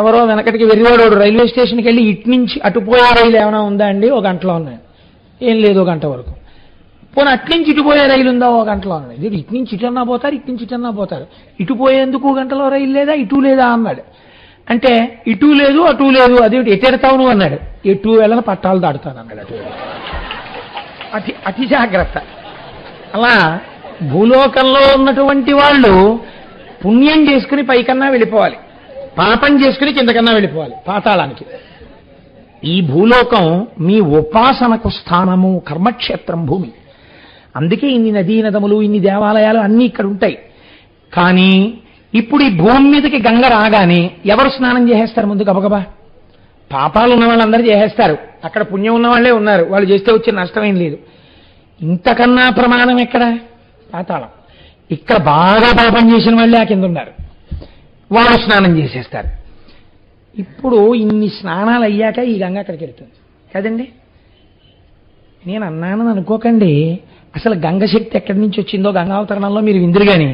ఎవరో వెనకటికి వెర్రివాడు రైల్వే స్టేషన్కి వెళ్ళి ఇటు నుంచి అటు పోయే రైలు ఏమైనా ఉందా అండి? 1 గంటలో ఉన్నాయి. ఏం లేదు, 1 గంట వరకు. పోనీ అట్నుంచి ఇటు పోయే రైలు ఉందా? 1 గంటలో ఉన్నాయి. ఇటు నుంచి ఇటన్నా పోతారు, ఇటు నుంచి ఇటన్నా పోతారు. ఇటు పోయేందుకు 1 గంటలో రైలు లేదా, ఇటు లేదా అన్నాడు. అంటే ఇటు లేదు అటు లేదు, అదేమిటి ఎటెడతావు నువ్వు అన్నాడు. ఎటు వెళ్ళని పట్టాలు దాడుతాను అన్నాడు. అటు అతి జాగ్రత్త. అలా భూలోకంలో ఉన్నటువంటి వాళ్ళు పుణ్యం చేసుకుని పైకన్నా వెళ్ళిపోవాలి, పాపం చేసుకుని కిందకన్నా వెళ్ళిపోవాలి పాతాళానికి. ఈ భూలోకం మీ ఉపాసనకు స్థానము, కర్మక్షేత్రం భూమి. అందుకే ఇన్ని నదీ నదములు, ఇన్ని దేవాలయాలు అన్నీ ఇక్కడ ఉంటాయి. కానీ ఇప్పుడు ఈ భూమి మీదకి గంగ రాగానే ఎవరు స్నానం చేసేస్తారు ముందు గబగబా? పాపాలు ఉన్న వాళ్ళందరూ చేసేస్తారు, అక్కడ పుణ్యం ఉన్న వాళ్ళే ఉన్నారు, వాళ్ళు చేస్తే వచ్చే నష్టమేం లేదు. ఇంతకన్నా ప్రమాణం ఎక్కడ? పాతాళం. ఇక్కడ బాగా పాపం చేసిన వాళ్ళే ఆ కింద ఉన్నారు, వాళ్ళు స్నానం చేసేస్తారు. ఇప్పుడు ఇన్ని స్నానాలు అయ్యాక ఈ గంగ అక్కడికి వెళ్తుంది కదండి. నేను అన్నాను అనుకోకండి, అసలు గంగ శక్తి ఎక్కడి నుంచి వచ్చిందో గంగావతరణంలో మీరు విందురు. కానీ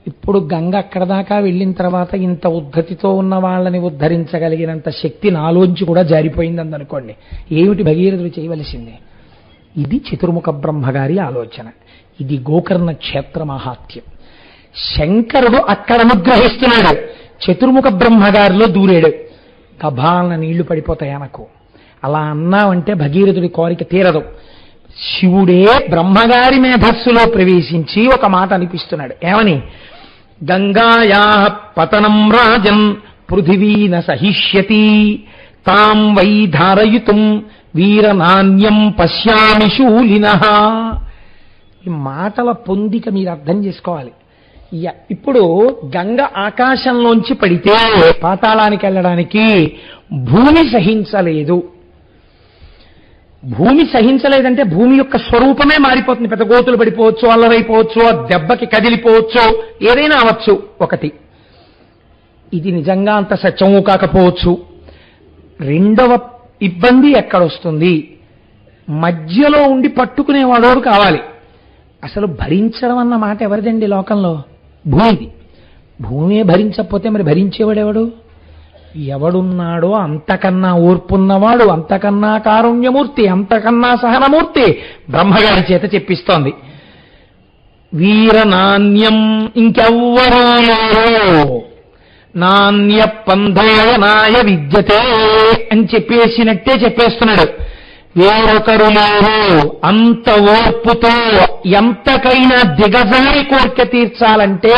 ఇప్పుడు గంగ అక్కడ దాకా వెళ్ళిన తర్వాత ఇంత ఉద్ధతితో ఉన్న వాళ్ళని ఉద్ధరించగలిగినంత శక్తి నాలోంచి కూడా జారిపోయిందని అనుకోండి, ఏమిటి భగీరథుడు చేయవలసిందే? ఇది చతుర్ముఖ బ్రహ్మగారి ఆలోచన. ఇది గోకర్ణ క్షేత్ర మహాత్యం. శంకరుడు అక్కడ అనుగ్రహిస్తున్నాడు, చతుర్ముఖ బ్రహ్మగారిలో దూరాడు, గభాలన నీళ్లు పడిపోతాయి అనకు. అలా అన్నావంటే భగీరథుడి కోరిక తీరదు. శివుడే బ్రహ్మగారి మేధస్సులో ప్రవేశించి ఒక మాట అనిపిస్తున్నాడు. ఏమని? గంగాయా పతనం రాజన్ పృథివీన సహిష్యతి తాం వై ధారయుతుం వీరనాన్యం పశ్యామి శూలినః. ఈ మాటల పొందిక మీరు అర్థం చేసుకోవాలి. ఇప్పుడు గంగ ఆకాశంలోంచి పడితే పాతాళానికి వెళ్ళడానికి భూమి సహించలేదు. భూమి సహించలేదంటే భూమి యొక్క స్వరూపమే మారిపోతుంది. పెద్ద గోతులు పడిపోవచ్చు, అల్లరైపోవచ్చు, దెబ్బకి కదిలిపోవచ్చు, ఏదైనా అవచ్చు. ఒకటి, ఇది నిజంగా అంత సత్యము కాకపోవచ్చు. రెండవ ఇబ్బంది ఎక్కడొస్తుంది? మధ్యలో ఉండి పట్టుకునేవాడోడు కావాలి. అసలు భరించడం అన్న మాట ఎవరిదండి లోకంలో? భూమిది. భూమే భరించకపోతే మరి భరించేవాడెవడు? ఎవడున్నాడో అంతకన్నా ఓర్పున్నవాడు, అంతకన్నా కారుణ్యమూర్తి, అంతకన్నా సహనమూర్తి బ్రహ్మగారి చేత చెప్పిస్తోంది. వీరనాన్యం, ఇంకెవ్వరూ నాణ్య పంధాయనాయ విద్యతే అని చెప్పేసినట్టే చెప్పేస్తున్నాడు. వేరొకరు లేరు అంత ఓర్పుతో ఎంతకైనా దిగజారి కోరిక తీర్చాలంటే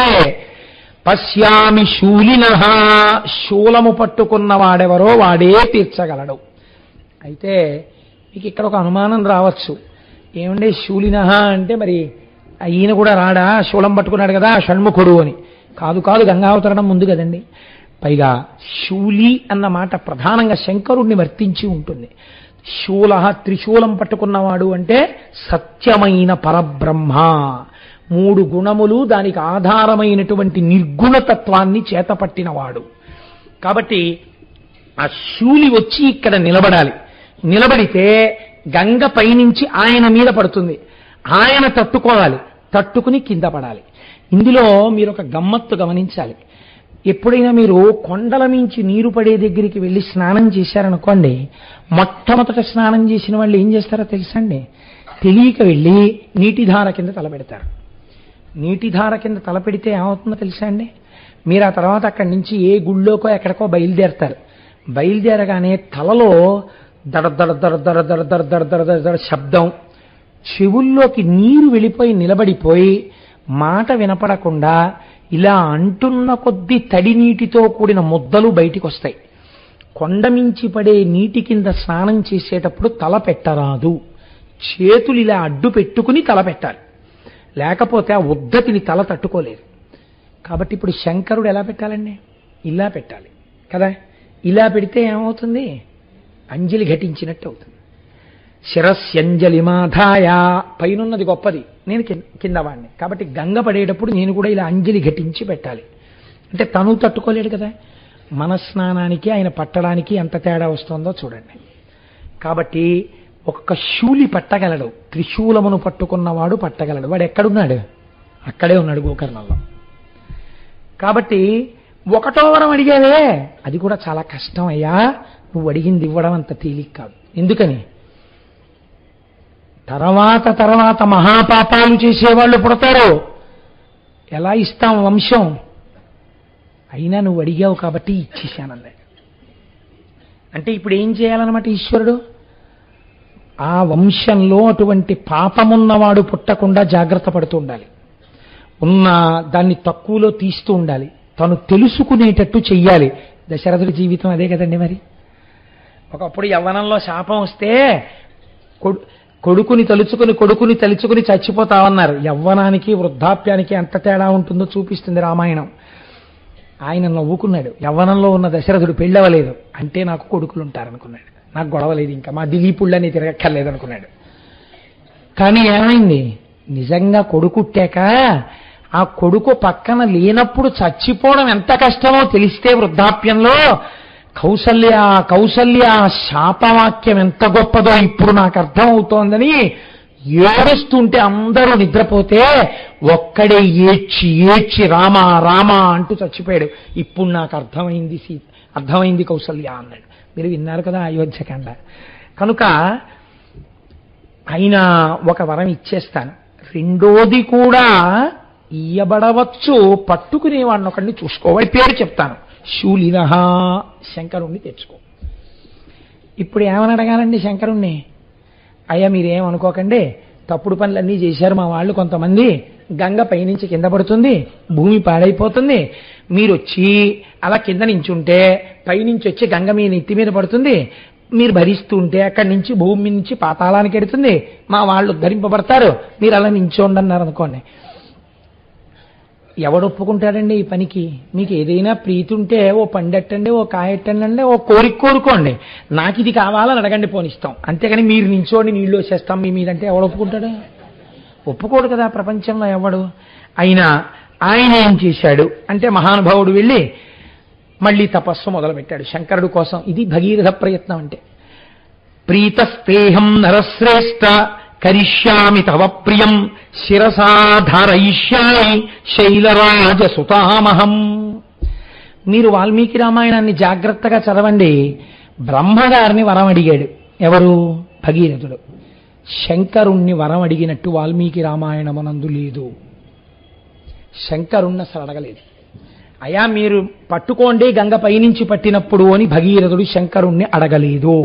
పశ్యామి శూలినః, శూలము పట్టుకున్నవాడెవరో వాడే తీర్చగలడు. అయితే మీకు ఇక్కడ ఒక అనుమానం రావచ్చు, ఏమంటే శూలినః అంటే మరి ఈయన కూడా రాడా? శూలం పట్టుకున్నాడు కదా షణ్ముఖుడు అని. కాదు కాదు, గంగావతరణం ముందు కదండి. పైగా శూలి అన్న మాట ప్రధానంగా శంకరుణ్ణి వర్తించి ఉంటుంది. శూల, త్రిశూలం పట్టుకున్నవాడు అంటే సత్యమైన పరబ్రహ్మ. మూడు గుణములు, దానికి ఆధారమైనటువంటి నిర్గుణతత్వాన్ని చేతపట్టినవాడు. కాబట్టి ఆ శూలి వచ్చి ఇక్కడ నిలబడాలి. నిలబడితే గంగ పైనుంచి ఆయన మీద పడుతుంది, ఆయన తట్టుకోవాలి, తట్టుకుని కింద పడాలి. ఇందులో మీరు ఒక గమ్మత్తు గమనించాలి. ఎప్పుడైనా మీరు కొండల మించి నీరు పడే దగ్గరికి వెళ్ళి స్నానం చేశారనుకోండి, మొట్టమొదట స్నానం చేసిన వాళ్ళు ఏం చేస్తారో తెలుసండి? తెలియక వెళ్ళి నీటిధార కింద తలపెడతారు. నీటిధార కింద తలపెడితే ఏమవుతుందో తెలుసా అండి? మీరు ఆ తర్వాత అక్కడి నుంచి ఏ గుళ్ళోకో ఎక్కడికో బయలుదేరతారు. బయలుదేరగానే తలలో దడ దడ దడ దడ దడ దడ దడ దడ దడ దడ శబ్దం, చెవుల్లోకి నీరు వెళ్ళిపోయి నిలబడిపోయి మాట వినపడకుండా ఇలా అంటున్న కొద్దీ తడి నీటితో కూడిన ముద్దలు బయటికి వస్తాయి. కొండమించి పడే నీటి కింద స్నానం చేసేటప్పుడు తల పెట్టరాదు, చేతులు ఇలా అడ్డు పెట్టుకుని తల పెట్టాలి, లేకపోతే ఆ ఉద్ధతిని తల తట్టుకోలేదు. కాబట్టి ఇప్పుడు శంకరుడు ఎలా పెట్టాలండి? ఇలా పెట్టాలి కదా. ఇలా పెడితే ఏమవుతుంది? అంజలి ఘటించినట్టు అవుతుంది. శిరస్యంజలి మాధాయ, పైనున్నది గొప్పది, నేను కింద వాడిని. కాబట్టి గంగ పడేటప్పుడు నేను కూడా ఇలా అంజలి ఘటించి పెట్టాలి. అంటే తను తట్టుకోలేడు కదా. మన స్నానానికి ఆయన పట్టడానికి ఎంత తేడా వస్తుందో చూడండి. కాబట్టి ఒక్క శూలి పట్టగలడు, త్రిశూలమును పట్టుకున్నవాడు పట్టగలడు. వాడు ఎక్కడున్నాడు? అక్కడే ఉన్నాడు, గోకర్ణంలో. కాబట్టి ఒకటో వరం అడిగావే, అది కూడా చాలా కష్టం అయ్యా. నువ్వు అడిగింది ఇవ్వడం అంత తేలిక కాదు. ఎందుకని? తర్వాత మహాపాపాలు చేసేవాళ్ళు పుడతారు. ఎలా ఇస్తాం వంశం? అయినా నువ్వు అడిగావు కాబట్టి ఇచ్చేశానన్నాడు. అంటే ఇప్పుడు ఏం చేయాలన్నమాట ఈశ్వరుడు? ఆ వంశంలో అటువంటి పాపమున్నవాడు పుట్టకుండా జాగ్రత్త పడుతూ ఉండాలి. ఉన్న దాన్ని తక్కువలో తీస్తూ ఉండాలి, తను తెలుసుకునేటట్టు చెయ్యాలి. దశరథుడి జీవితం అదే కదండి. మరి ఒకప్పుడు యవ్వనంలో శాపం వస్తే కొడుకుని తలుచుకుని చచ్చిపోతామన్నారు. యవ్వనానికి వృద్ధాప్యానికి ఎంత తేడా ఉంటుందో చూపిస్తుంది రామాయణం. ఆయన నవ్వుకున్నాడు. యవ్వనంలో ఉన్న దశరథుడు పెళ్ళవలేదు అంటే నాకు కొడుకులు ఉంటారనుకున్నాడు. నాకు గొడవలేదు, ఇంకా మా దిలీపుళ్ళని తిరగక్కర్లేదు అనుకున్నాడు. కానీ ఏమైంది, నిజంగా కొడుకుట్టాక ఆ కొడుకు పక్కన లేనప్పుడు చచ్చిపోవడం ఎంత కష్టమో తెలిస్తే వృద్ధాప్యంలో కౌసల్య శాపవాక్యం ఎంత గొప్పదో ఇప్పుడు నాకు అర్థం అవుతోందని ఏడుస్తుంటే అందరూ నిద్రపోతే ఒక్కడే ఏడ్చి రామా రామా అంటూ చచ్చిపోయాడు. ఇప్పుడు నాకు అర్థమైంది కౌసల్య అన్నాడు. మీరు విన్నారు కదా అయోధ్యకాండ. కనుక ఆయన ఒక వరం ఇచ్చేస్తాను, రెండోది కూడా ఇయ్యబడవచ్చు, పట్టుకునేవాడిని ఒకడిని చూసుకోవాలి, పేరు చెప్తాను, శూలినః, శంకరుణ్ణి తెచ్చుకో. ఇప్పుడు ఏమని అడగాలండి శంకరుణ్ణి? అయ్యా మీరేమనుకోకండి, తప్పుడు పనులన్నీ చేశారు మా వాళ్ళు కొంతమంది, గంగ పైనుంచి కింద పడుతుంది, భూమి పాడైపోతుంది, మీరు వచ్చి అలా కింద నించుంటే పైనుంచి వచ్చి గంగ మీ నెత్తి మీద పడుతుంది, మీరు భరిస్తూ ఉంటే అక్కడి నుంచి భూమి నుంచి పాతాళానికి ఎడుతుంది, మా వాళ్ళు ఉద్ధరింపబడతారు, మీరు అలా నించోండి అన్నారు అనుకోండి. ఎవడు ఒప్పుకుంటాడండి ఈ పనికి? మీకు ఏదైనా ప్రీతి ఉంటే ఓ పండెట్టండి, ఓ కాయెట్టండి, ఓ కోరుకోండి, నాకు ఇది కావాలని అడగండి, పోనిస్తాం. అంతేగాని మీరు నించోండి నీళ్ళు వచ్చేస్తాం మీ మీదంటే ఎవడు ఒప్పుకుంటాడు? ఒప్పుకోడు కదా ప్రపంచంలో ఎవడు. అయినా ఆయన ఏం చేశాడు అంటే మహానుభావుడు వెళ్ళి మళ్ళీ తపస్సు మొదలుపెట్టాడు శంకరుడు కోసం. ఇది భగీరథ ప్రయత్నం అంటే. ప్రీతస్తేహం నరశ్రేష్ఠ కరిష్యామి తవ ప్రియం శిరసాధారయిష్యామి శైలరాజసుతామహం. మీరు వాల్మీకి రామాయణాన్ని జాగ్రత్తగా చదవండి. బ్రహ్మగారిని వరం అడిగాడు ఎవరు? భగీరథుడు. శంకరుణ్ణి వరం అడిగినట్టు వాల్మీకి రామాయణమునందు లేదు. శంకరుణ్ణి అసలు అడగలేదు. అయా మీరు పట్టుకోండి గంగ పైనుంచి పట్టినప్పుడు అని భగీరథుడు శంకరుణ్ణి అడగలేదు.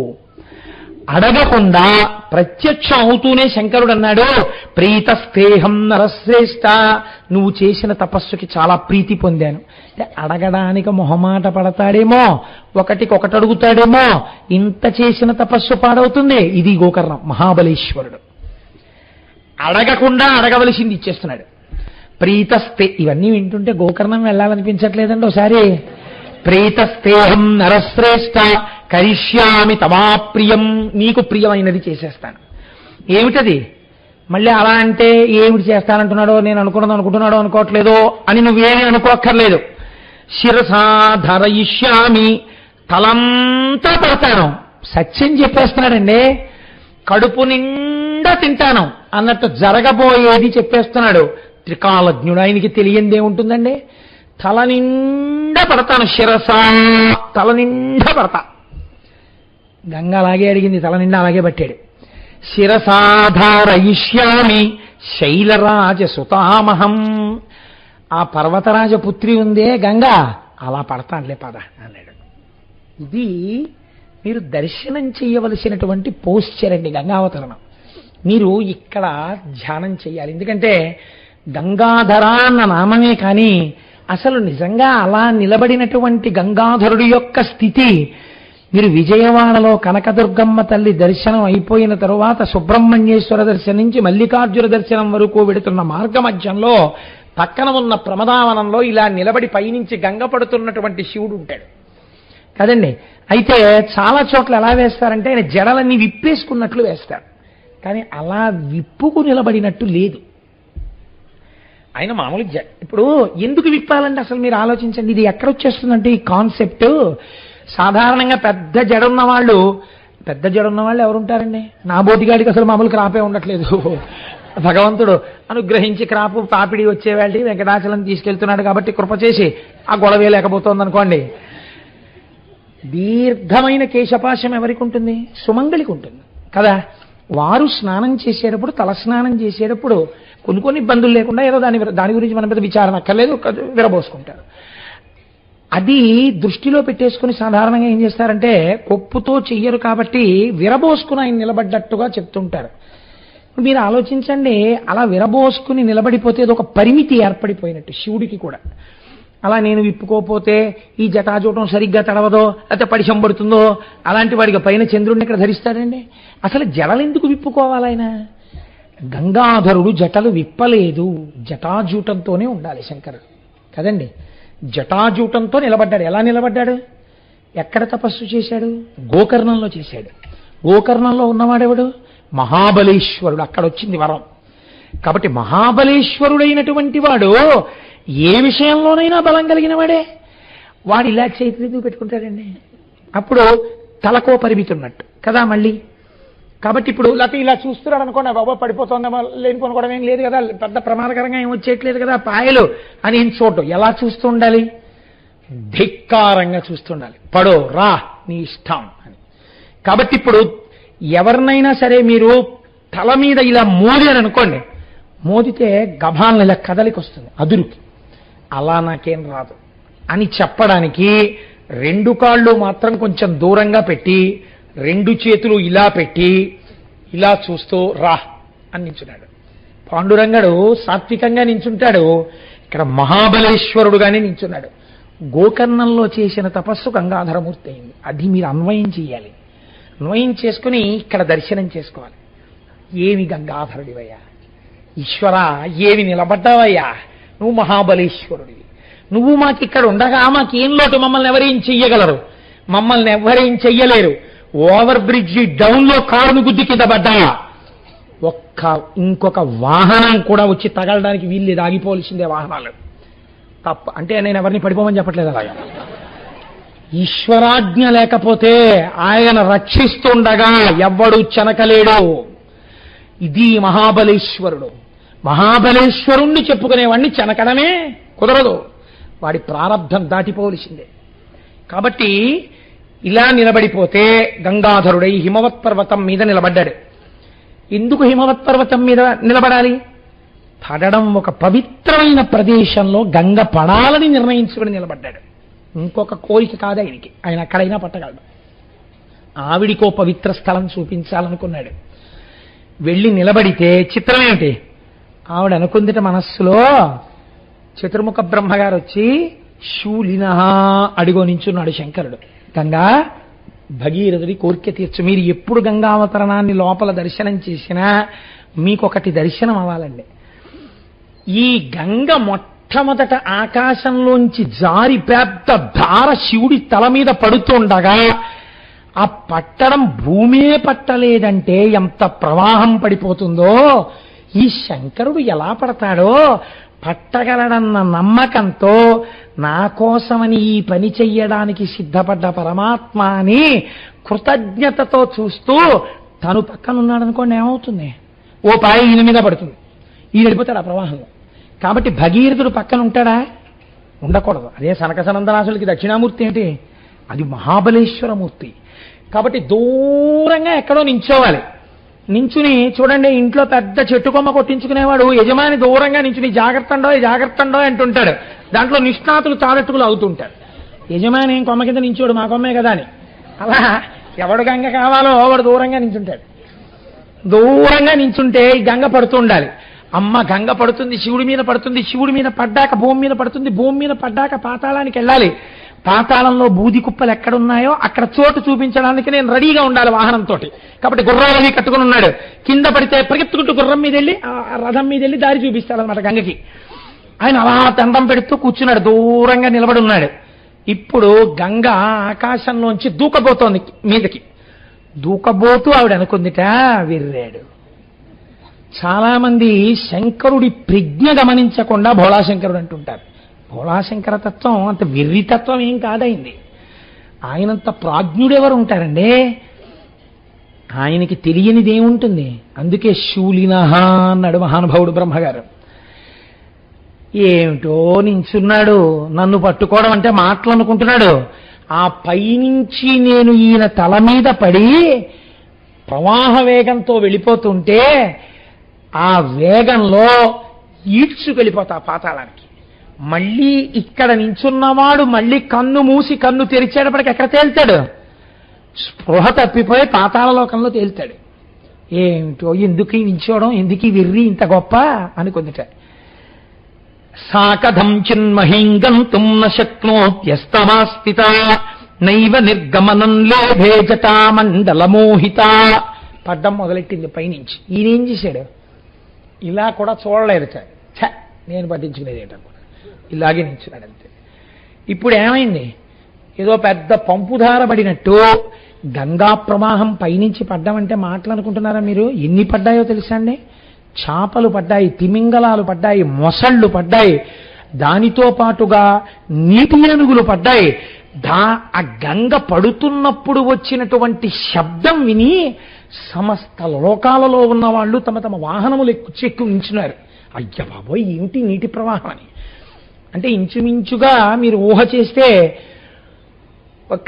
అడగకుండా ప్రత్యక్షం అవుతూనే శంకరుడు అన్నాడు, ప్రీతస్తేహం నరశ్రేష్ఠ, నువ్వు చేసిన తపస్సుకి చాలా ప్రీతి పొందాను. అడగడానికి మొహమాట పడతాడేమో, ఒకటికొకటి అడుగుతాడేమో, ఇంత చేసిన తపస్సు పాడవుతుంది. ఇది గోకర్ణం, మహాబలేశ్వరుడు. అడగకుండా అడగవలసింది ఇచ్చేస్తున్నాడు. ప్రీతస్తే, ఇవన్నీ వింటుంటే గోకర్ణం వెళ్ళాలనిపించట్లేదండి ఒకసారి. ప్రీతస్తేహం నరశ్రేష్ఠ కరిష్యామి తమాప్రియం, నీకు ప్రియమైనది చేసేస్తాను. ఏమిటది? మళ్ళీ అలా అంటే ఏమిటి చేస్తానంటున్నాడో, నేను అనుకుంటున్నాడో అనుకోవట్లేదో అని నువ్వేమీ అనుకోక్కర్లేదు. శిరసాధరయిష్యామి, తలంతా పెడతాను. సత్యం చెప్పేస్తున్నాడండి. కడుపు నిండా తింటాను అన్నట్టు జరగబోయేది చెప్పేస్తున్నాడు. త్రికాలజ్ఞుడు, ఆయనకి తెలియందేముంటుందండి. తల నిండా పడతాను, శిరసా, తల నిండా పడతా. గంగ అలాగే అడిగింది, తల నిండా అలాగే పట్టాడు. శిరసాధారయిష్యామి శైలరాజసుతామహం, ఆ పర్వతరాజ పుత్రి ఉందే గంగ, అలా పడతానులే పద అన్నాడు. ఇది మీరు దర్శనం చేయవలసినటువంటి పోస్చర్ అండి గంగావతరణం. మీరు ఇక్కడ ధ్యానం చేయాలి. ఎందుకంటే గంగాధర అన్న నామమే కానీ అసలు నిజంగా అలా నిలబడినటువంటి గంగాధరుడి యొక్క స్థితి మీరు విజయవాడలో కనకదుర్గమ్మ తల్లి దర్శనం అయిపోయిన తరువాత సుబ్రహ్మణ్యేశ్వర దర్శనం నుంచి మల్లికార్జున దర్శనం వరకు వెడుతున్న మార్గ మధ్యంలో పక్కన ఉన్న ప్రమదావనంలో ఇలా నిలబడి పైనుంచి గంగ పడుతున్నటువంటి శివుడు ఉంటాడు కదండి. అయితే చాలా చోట్ల ఎలా వేస్తారంటే ఆయన జడలన్నీ విప్పేసుకున్నట్లు వేస్తారు, కానీ అలా విప్పుకు నిలబడినట్టు లేదు. ఆయన మామూలు ఇప్పుడు ఎందుకు విప్పాలంటే అసలు మీరు ఆలోచించండి, ఇది ఎక్కడొచ్చేస్తుందంటే ఈ కాన్సెప్ట్. సాధారణంగా పెద్ద జడున్న వాళ్ళు ఎవరుంటారండి? నా బోటిగాడికి అసలు మామూలు క్రాపే ఉండట్లేదు. భగవంతుడు అనుగ్రహించి క్రాపు పాపిడి వచ్చేవాళ్ళకి వెంకటాచలం తీసుకెళ్తున్నాడు కాబట్టి కృప చేసి ఆ గొడవే లేకపోతుంది అనుకోండి. దీర్ఘమైన కేశపాశం ఎవరికి ఉంటుంది? సుమంగళికి ఉంటుంది కదా. వారు స్నానం చేసేటప్పుడు, తలస్నానం చేసేటప్పుడు కొన్ని ఇబ్బందులు లేకుండా ఏదో దాని గురించి మనం పెద్ద విచారణ అక్కర్లేదు, విరబోసుకుంటారు. అది దృష్టిలో పెట్టేసుకుని సాధారణంగా ఏం చేస్తారంటే కొప్పుతో చెయ్యరు కాబట్టి విరబోసుకుని ఆయన నిలబడ్డట్టుగా చెప్తుంటారు. మీరు ఆలోచించండి, అలా విరబోసుకుని నిలబడిపోతే అది ఒక పరిమితి ఏర్పడిపోయినట్టు శివుడికి కూడా. అలా నేను విప్పుకోపోతే ఈ జటాజూటం సరిగ్గా తడవదో లేకపోతే పడిశం పడుతుందో అలాంటి వాడికి పైన చంద్రుడిని ఇక్కడ ధరిస్తాడండి. అసలు జడలు ఎందుకు విప్పుకోవాలి ఆయన? గంగాధరుడు జటలు విప్పలేదు, జటాజూటంతోనే ఉండాలి శంకరుడు కదండి. జటాజూటంతో నిలబడ్డాడు. ఎలా నిలబడ్డాడు? ఎక్కడ తపస్సు చేశాడు? గోకర్ణంలో చేశాడు. గోకర్ణంలో ఉన్నవాడెవడు? మహాబలేశ్వరుడు. అక్కడ వచ్చింది వరం. కాబట్టి మహాబలేశ్వరుడైనటువంటి వాడు ఏ విషయంలోనైనా బలం కలిగిన వాడే. వాడు ఇలా చేతులు పెట్టుకుంటాడండి. అప్పుడు తలకో పరిమితి ఉన్నట్టు కదా మళ్ళీ. కాబట్టి ఇప్పుడు లేకపోతే ఇలా చూస్తున్నాడు అనుకోండి, బాబా పడిపోతుందా లేనిపోను కూడా ఏం లేదు కదా, పెద్ద ప్రమాదకరంగా ఏం వచ్చేయట్లేదు కదా పాయలు అని ఏం చూడటం. ఎలా చూస్తూ ఉండాలి? ధిక్కారంగా చూస్తుండాలి. పడో రా నీ ఇష్టం అని. కాబట్టి ఇప్పుడు ఎవరినైనా సరే మీరు తల మీద ఇలా మోదారు అనుకోండి, మోదితే గభాలను ఇలా కదలికి వస్తుంది అదురుకి. అలా నాకేం రాదు అని చెప్పడానికి రెండు కాళ్ళు మాత్రం కొంచెం దూరంగా పెట్టి రెండు చేతులు ఇలా పెట్టి ఇలా చూస్తూ రా అని నించున్నాడు. పాండురంగడు సాత్వికంగా నించుంటాడు, ఇక్కడ మహాబలేశ్వరుడుగానే నించున్నాడు. గోకర్ణంలో చేసిన తపస్సు గంగాధరమూర్తి అయింది. అది మీరు అన్వయం చేయాలి. అన్వయం చేసుకుని ఇక్కడ దర్శనం చేసుకోవాలి. ఏమి గంగాధరుడివయ్యా, ఈశ్వరా ఏమి నిలబడ్డావయ్యా, నువ్వు మహాబలేశ్వరుడివి. నువ్వు మాకు ఇక్కడ ఉండగా మాకేం లోటు? మమ్మల్ని ఎవరేం చెయ్యగలరు? మమ్మల్ని ఎవరేం చెయ్యలేరు. ఓవర్ బ్రిడ్జి డౌన్లో కారును గుద్ది కింద పడ్డాయా, ఇంకొక వాహనం కూడా వచ్చి తగలడానికి వీల్లేదు, ఆగిపోవలసిందే వాహనాలు తప్ప. అంటే నేను ఎవరిని పడిపోమని చెప్పట్లేదు. అలాగా ఈశ్వరాజ్ఞ లేకపోతే ఆయన రక్షిస్తుండగా ఎవ్వడు చెనకలేడు. ఇది మహాబలేశ్వరుడు. మహాబలేశ్వరుణ్ణి చెప్పుకునేవాడిని చెనకడమే కుదరదు, వాడి ప్రారంధం దాటిపోవలసిందే. కాబట్టి ఇలా నిలబడిపోతే గంగాధరుడై హిమవత్ పర్వతం మీద నిలబడ్డాడు. ఎందుకు హిమవత్ పర్వతం మీద నిలబడాలి? పడడం ఒక పవిత్రమైన ప్రదేశంలో గంగ పడాలని నిర్ణయించుకుని నిలబడ్డాడు. ఇంకొక కోరిక కాదు ఆయనకి, ఆయన అక్కడైనా పట్టగలడు. ఆవిడికో పవిత్ర స్థలం చూపించాలనుకున్నాడు. వెళ్ళి నిలబడితే చిత్రం ఏమిటి? ఆవిడ అనుకుందిట మనస్సులో, చతుర్ముఖ బ్రహ్మగారు వచ్చి శూలిన అడిగో నించున్నాడు శంకరుడు. గంగా భగీరథుడి కోరిక తీర్చు. మీరు ఎప్పుడు గంగావతరణాన్ని లోపల దర్శనం చేసినా మీకొకటి దర్శనం అవ్వాలండి. ఈ గంగ మొట్టమొదట ఆకాశంలోంచి జారి పెద్ద ధార శివుడి తల మీద పడుతుండగా ఆ పట్టడం భూమే పట్టలేదంటే ఎంత ప్రవాహం పడిపోతుందో, ఈ శంకరుడు ఎలా పడతాడో పట్టగలడన్న నమ్మకంతో నా కోసమని ఈ పని చెయ్యడానికి సిద్ధపడ్డ పరమాత్మ అని కృతజ్ఞతతో చూస్తూ తను పక్కనున్నాడనుకోండి, ఏమవుతుంది? ఓ పాయ ఈయన మీద పడుతుంది, ఈయన వెళ్ళిపోతాడు ఆ ప్రవాహంలో. కాబట్టి భగీరథుడు పక్కన ఉంటాడా? ఉండకూడదు. అదే సనక సనందనాసులకి దక్షిణామూర్తి ఏంటి? అది మహాబలేశ్వరమూర్తి. కాబట్టి దూరంగా ఎక్కడో నించోవాలి. నించుని చూడండి, ఇంట్లో పెద్ద చెట్టు కొమ్మ కొట్టించుకునేవాడు యజమాని దూరంగా నించుని జాగ్రత్తండో అంటుంటాడు. దాంట్లో నిష్ణాతులు తారెట్టుకులు అవుతుంటాడు. యజమాని ఏం కొమ్మ కింద నించోడు, మా కొమ్మే కదా అని. అలా ఎవడు గంగ కావాలో వాడు దూరంగా నించుంటాడు. దూరంగా నించుంటే ఈ గంగ పడుతూ ఉండాలి. అమ్మ గంగ పడుతుంది, శివుడి మీద పడుతుంది, శివుడి మీద పడ్డాక భూమి మీద పడుతుంది, భూమి మీద పడ్డాక పాతాళానికి వెళ్ళాలి. పాతాళంలో బూది కుప్పలు ఎక్కడున్నాయో అక్కడ చోటు చూపించడానికి నేను రెడీగా ఉండాలి వాహనంతో. కాబట్టి గుర్రాలని కట్టుకుని ఉన్నాడు. కింద పడితే పరిగెత్తుకుంటూ గుర్రం మీద వెళ్ళి ఆ రథం మీద వెళ్ళి దారి చూపిస్తాడనమాట గంగకి. ఆయన అలా దండం పెడుతూ కూర్చున్నాడు, దూరంగా నిలబడి ఉన్నాడు. ఇప్పుడు గంగ ఆకాశంలోంచి దూకబోతోంది మీదకి. దూకబోతూ ఆవిడ అనుకుందిట, విర్రాడు. చాలా మంది శంకరుడి ప్రజ్ఞ గమనించకుండా భోళాశంకరుడు అంటుంటారు. భోళాశంకర తత్వం అంత వెర్రితత్వం ఏం కాదైంది. ఆయనంత ప్రాజ్ఞుడెవరు ఉంటారండి? ఆయనకి తెలియనిది ఏముంటుంది? అందుకే శూలినహ అన్నాడు మహానుభావుడు బ్రహ్మగారు. ఏమిటో నించున్నాడు, నన్ను పట్టుకోవడం అంటే మాటలు అనుకుంటున్నాడు. ఆ పైనుంచి నేను ఈయన తల మీద పడి ప్రవాహ వేగంతో వెళ్ళిపోతుంటే ఆ వేగంలో ఈడ్చుకెళ్ళిపోతా పాతాళానికి. మళ్ళీ ఇక్కడ నించున్నవాడు మళ్ళీ కన్ను మూసి కన్ను తెరిచేటప్పటికి ఎక్కడ తేల్తాడు? స్పృహ తప్పిపోయి పాతాళలోకంలో తేల్తాడు. ఏమిటో ఎందుకు నించోవడం, ఎందుకు వెర్రి ఇంత గొప్ప అనుకుందిట. సాకథం చిన్మహీం గంతుం న శక్నోత్యస్తమాస్థిత నైవ నిర్గమనం లేభే జటామండలమోహిత. పడ్డం మొదలెట్టింది పైనుంచి. ఈయనేం చేశాడు? ఇలా కూడా చూడలేదు. నేను పట్టించుకునేది ఏంటనుకున్నాడు, ఇలాగే నించున్నాడు అంతే. ఇప్పుడు ఏమైంది? ఏదో పెద్ద పంపుధార పడినట్టు గంగా ప్రవాహం పైనుంచి పడ్డామంటే మాటలు అనుకుంటున్నారా మీరు? ఎన్ని పడ్డాయో తెలుసా అండి? చాపలు పడ్డాయి, తిమింగలాలు పడ్డాయి, మొసళ్ళు పడ్డాయి, దానితో పాటుగా నీటి ఏనుగులు పడ్డాయి. ఆ గంగ పడుతున్నప్పుడు వచ్చినటువంటి శబ్దం విని సమస్త లోకాలలో ఉన్న వాళ్ళు తమ తమ వాహనములు ఎక్కు ఉంచున్నారు. అయ్య బాబోయ్, ఏమిటి నీటి ప్రవాహం అని. అంటే ఇంచుమించుగా మీరు ఊహ చేస్తే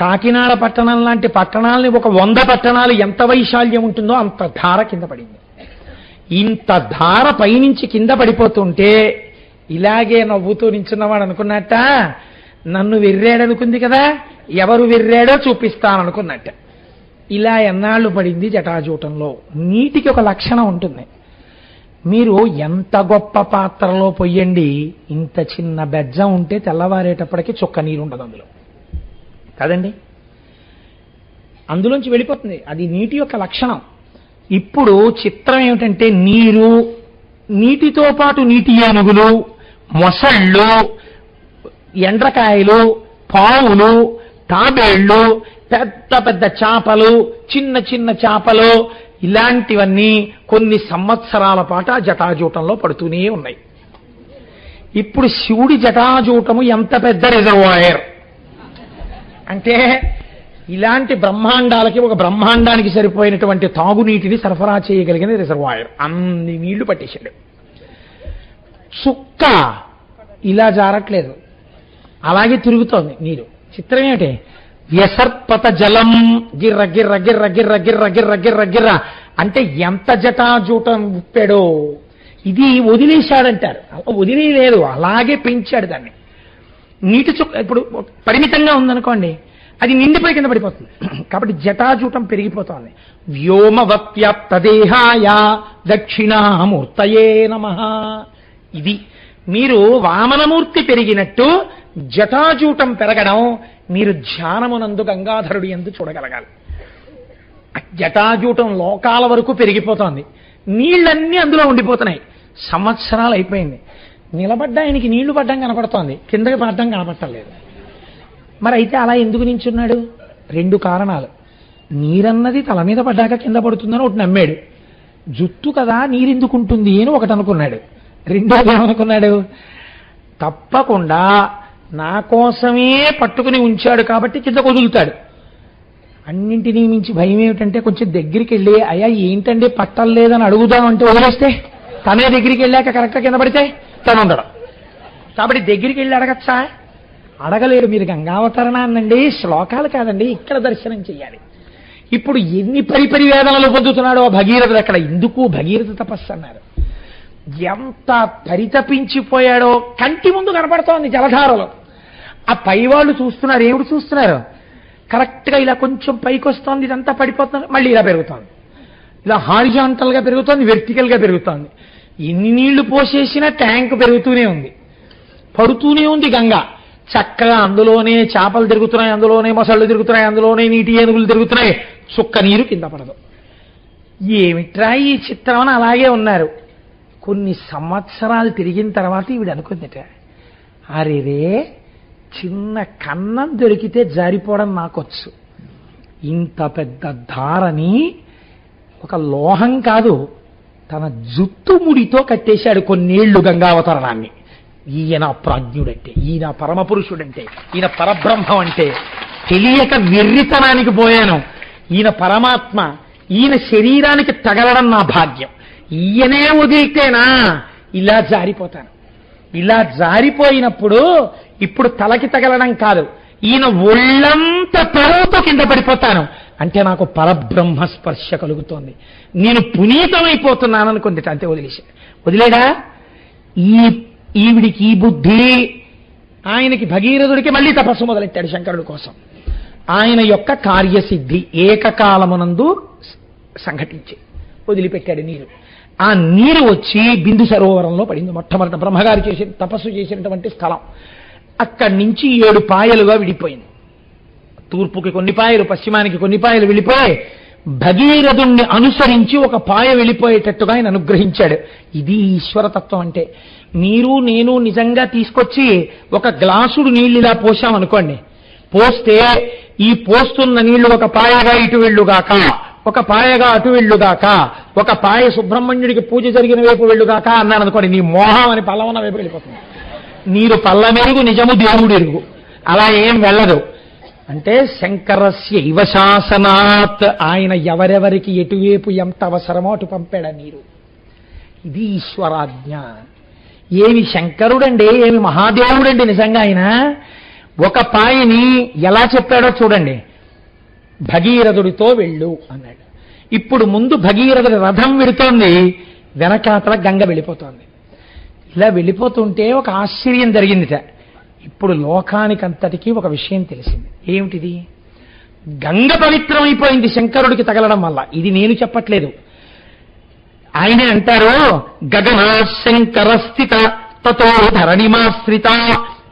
కాకినాడ పట్టణం లాంటి పట్టణాలని ఒక 100 పట్టణాలు ఎంత వైశాల్యం ఉంటుందో అంత ధార కింద పడింది. ఇంత ధార పైనుంచి కింద పడిపోతుంటే ఇలాగే నవ్వుతూ నించున్నవాడు అనుకున్నట్ట, నన్ను వెర్రాడనుకుంది కదా, ఎవరు వెర్రాడో చూపిస్తాననుకున్నట్ట. ఇలా ఎన్నాళ్ళు పడింది జటాజూటంలో. నీటికి ఒక లక్షణం ఉంటుంది. మీరు ఎంత గొప్ప పాత్రలో పొయ్యండి, ఇంత చిన్న బెజ్జం ఉంటే తెల్లవారేటప్పటికి చుక్క నీరు ఉండదు అందులో, కాదండి? అందులోంచి వెళ్ళిపోతుంది. అది నీటి యొక్క లక్షణం. ఇప్పుడు చిత్రం ఏమిటంటే, నీటితో పాటు నీటి ఏనుగులు, మొసళ్ళు, ఎండ్రకాయలు, పావులు, తాబేళ్లు, పెద్ద పెద్ద చేపలు, చిన్న చిన్న చేపలు, ఇలాంటివన్నీ కొన్ని సంవత్సరాల పాటు ఆ జటాజూటంలో పడుతూనే ఉన్నాయి. ఇప్పుడు శివుడి జటాజూటము ఎంత పెద్ద రిజర్వాయర్ అంటే, ఇలాంటి బ్రహ్మాండాలకి ఒక బ్రహ్మాండానికి సరిపోయినటువంటి తాగునీటిని సరఫరా చేయగలిగిన రిజర్వాయర్. అన్ని నీళ్లు పట్టేశాడు. చుక్క ఇలా జారట్లేదు, అలాగే తిరుగుతోంది నీరు. చిత్రం ఏమిటి? వ్యసర్పత జలం గిర్ర గిర్ర గిర్ర గిర్ర గిర్ర గిర్ర గిర్ర గిర్ర అంటే ఎంత జటాజూటం ఉప్పాడో. ఇది వదిలేశాడంటారు. వదిలేదు, అలాగే పెంచాడు దాన్ని. నీటి చుక్క ఇప్పుడు పరిమితంగా ఉందనుకోండి, అది నిండిపోయి కింద పడిపోతుంది. కాబట్టి జటాజూటం పెరిగిపోతోంది. వ్యోమవత్యాప్తదేహాయ దక్షిణామూర్తయే నమః. ఇది మీరు వామనమూర్తి పెరిగినట్టు జటాజూటం పెరగడం మీరు ధ్యానమునందు గంగాధరుడు యందు చూడగలగాలి. జటాజూటం లోకాల వరకు పెరిగిపోతోంది. నీళ్ళన్నీ అందులో ఉండిపోతున్నాయి. సంవత్సరాలు అయిపోయింది. నిలబడ్డా ఆయనకి నీళ్లు పడ్డం కనపడుతోంది, కిందకి పడ్డం కనపడలేదు. మరి అయితే అలా ఎందుకు నించున్నాడు? 2 కారణాలు. నీరన్నది తల మీద పడ్డాక కింద పడుతుందని ఒకటి నమ్మాడు. జుట్టు కదా నీరెందుకుంటుంది అని ఒకటి అనుకున్నాడు. రెండోది ఏమనుకున్నాడు? తప్పకుండా నా కోసమే పట్టుకుని ఉంచాడు కాబట్టి కింద వదులుతాడు. అన్నింటినీ మించి భయం ఏమిటంటే, కొంచెం దగ్గరికి వెళ్ళి అయ్యా ఏంటండి పట్టలేదని అడుగుదామంటే వదిలేస్తే, తనే దగ్గరికి వెళ్ళాక కరెక్ట్గా కింద పడితే తను ఉండడం. కాబట్టి దగ్గరికి వెళ్ళి అడగచ్చా? అడగలేడు. మీరు గంగావతరణాన్నండి, శ్లోకాలు కాదండి, ఇక్కడ దర్శనం చెయ్యాలి. ఇప్పుడు ఎన్ని పరిపరి వేదనలు పొందుతున్నాడో భగీరథుడు. అక్కడ ఎందుకు భగీరథ తపస్సు అన్నారు. ఎంత పరితపించిపోయాడో కంటి ముందు కనపడుతోంది జలధారలో. ఆ పైవాళ్ళు చూస్తున్నారు. ఏమిటి చూస్తున్నారు? కరెక్ట్గా ఇలా కొంచెం పైకి వస్తోంది, ఇదంతా పడిపోతుంది, మళ్ళీ ఇలా పెరుగుతోంది. ఇలా హారిజాంటల్గా పెరుగుతోంది, వెర్టికల్గా పెరుగుతోంది. ఎన్ని నీళ్లు పోసేసినా ట్యాంక్ పెరుగుతూనే ఉంది, పడుతూనే ఉంది గంగ. చక్కగా అందులోనే చేపలు తిరుగుతున్నాయి, అందులోనే మొసళ్ళు తిరుగుతున్నాయి, అందులోనే నీటి ఏనుగులు తిరుగుతున్నాయి. చుక్క నీరు కింద పడదు. ఏమిట్రా ఈ చిత్రం అని అలాగే ఉన్నారు. కొన్ని సంవత్సరాలు తిరిగిన తర్వాత ఈవిడ అనుకుందిట, అరేరే చిన్న కన్నం దొరికితే జారిపోవడం నాకొచ్చు. ఇంత పెద్ద ధారని ఒక లోహం కాదు, తన జుట్టు ముడితో కట్టేశాడు కొన్నేళ్లు గంగావతరణాన్ని. ఈయన ప్రాజ్ఞుడంటే, ఈయన పరమపురుషుడంటే, ఈయన పరబ్రహ్మం అంటే తెలియక వెర్రితనానికి పోయాను. ఈయన పరమాత్మ, ఈయన శరీరానికి తగలడం నా భాగ్యం. ఈయనే వదిలితేనా ఇలా జారిపోతాను. ఇలా జారిపోయినప్పుడు ఇప్పుడు తలకి తగలడం కాదు, ఈయన ఒళ్ళంత తరువుతో కింద పడిపోతాను. అంటే నాకు పరబ్రహ్మ స్పర్శ కలుగుతోంది, నేను పునీతమైపోతున్నాను అనుకుంది. అంతే వదిలేడా? ఈవిడికి ఈ బుద్ధి. ఆయనకి భగీరథుడికి మళ్ళీ తపస్సు మొదలెట్టాడు శంకరుడి కోసం. ఆయన యొక్క కార్యసిద్ధి ఏకకాలమునందు సంఘటించి వదిలిపెట్టాడు నీరు. ఆ నీరు వచ్చి బిందు సరోవరంలో పడింది. మొట్టమొదట బ్రహ్మగారు చేసిన తపస్సు చేసినటువంటి స్థలం. అక్కడి నుంచి 7 పాయలుగా విడిపోయింది. తూర్పుకి కొన్ని పాయలు, పశ్చిమానికి కొన్ని పాయలు వెళ్ళిపోయి భగీరథుణ్ణి అనుసరించి ఒక పాయ వెళ్ళిపోయేటట్టుగా ఆయన అనుగ్రహించాడు. ఇది ఈశ్వరతత్వం అంటే. మీరు నేను నిజంగా తీసుకొచ్చి ఒక గ్లాసుడు నీళ్ళు ఇలా పోసామనుకోండి, పోస్తే ఈ పోస్తున్న నీళ్లు ఒక పాయగా ఇటు వెళ్ళుగాక, ఒక పాయగా అటు వెళ్ళుగాక, ఒక పాయ సుబ్రహ్మణ్యుడికి పూజ జరిగిన వైపు వెళ్ళుగాక అన్నాను అనుకోండి, నీ మోహం అని పల్లవన వైపు వెళ్ళిపోతుంది. నీరు పల్లమెరుగు నిజము దేవుడు ఎరుగు. అలా ఏం వెళ్ళదు. అంటే శంకరస్య ఇవ శాసనాత్, ఆయన ఎవరెవరికి ఎటువైపు ఎంత అవసరమో అటు పంపాడు నీరు. ఇది ఈశ్వరాజ్ఞ. ఏమి శంకరుడండి, ఏమి మహాదేవుడండి నిజంగా ఆయన. ఒక పాయని ఎలా చెప్పాడో చూడండి, భగీరథుడితో వెళ్ళు అన్నాడు. ఇప్పుడు ముందు భగీరథుడి రథం వెడుతోంది, వెనకాతల గంగ వెళ్ళిపోతోంది. ఇలా వెళ్ళిపోతుంటే ఒక ఆశ్చర్యం జరిగిందిట. ఇప్పుడు లోకానికంతటికీ ఒక విషయం తెలిసింది. ఏమిటిది? గంగ పవిత్రమైపోయింది శంకరుడికి తగలడం వల్ల. ఇది నేను చెప్పట్లేదు, ఆయనే అంటారు. గగనా శంకర స్థిత తతో ధరణిమాశ్రిత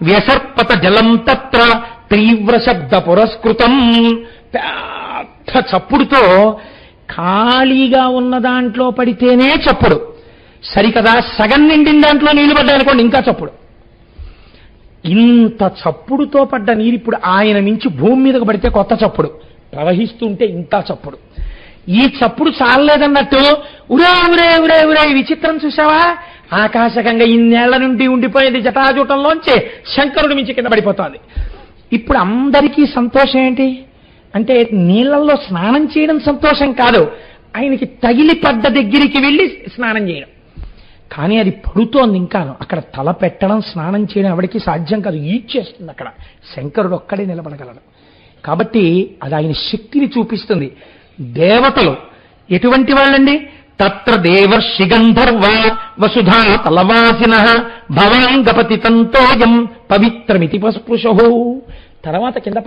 వ్యసర్పత జలం తత్ర తీవ్ర శబ్ద పురస్కృతం. పెద్ద చప్పుడుతో ఖాళీగా ఉన్న దాంట్లో పడితేనే చప్పుడు సరికదా, సగం నిండిన దాంట్లో నీళ్లు పడ్డాయనుకోండి ఇంకా చప్పుడు. ఇంత చప్పుడుతో పడ్డ నీరు ఇప్పుడు ఆయన నుంచి భూమి మీదకు పడితే కొత్త చప్పుడు, ప్రవహిస్తుంటే ఇంత చప్పుడు. ఈ చప్పుడు చాలలేదన్నట్టు ఉరే ఉరే ఉరే ఉరే విచిత్రం చూసావా, ఆకాశగంగా ఇన్నేళ్ల నుండి ఉండిపోయేది జటాజూటంలోంచి శంకరుడి మించి కింద పడిపోతుంది. ఇప్పుడు అందరికీ సంతోషం ఏంటి అంటే, నీళ్లలో స్నానం చేయడం సంతోషం కాదు, ఆయనకి తగిలి పడ్డ దగ్గరికి వెళ్ళి స్నానం చేయడం. కానీ అది పడుతోంది ఇంకాను. అక్కడ తల పెట్టడం, స్నానం చేయడం ఎవరికి సాధ్యం కాదు, ఈడ్చేస్తుంది. అక్కడ శంకరుడు ఒక్కడే నిలబడగలడు. కాబట్టి అది ఆయన శక్తిని చూపిస్తుంది. దేవతలు ఎటువంటి వాళ్ళండి? తత్ర దేవర్షి గంధర్వ వసుధా తలవాసిన భవాంగపతి తంతోయం పవిత్రమితి పస్పృశో. తర్వాత కింద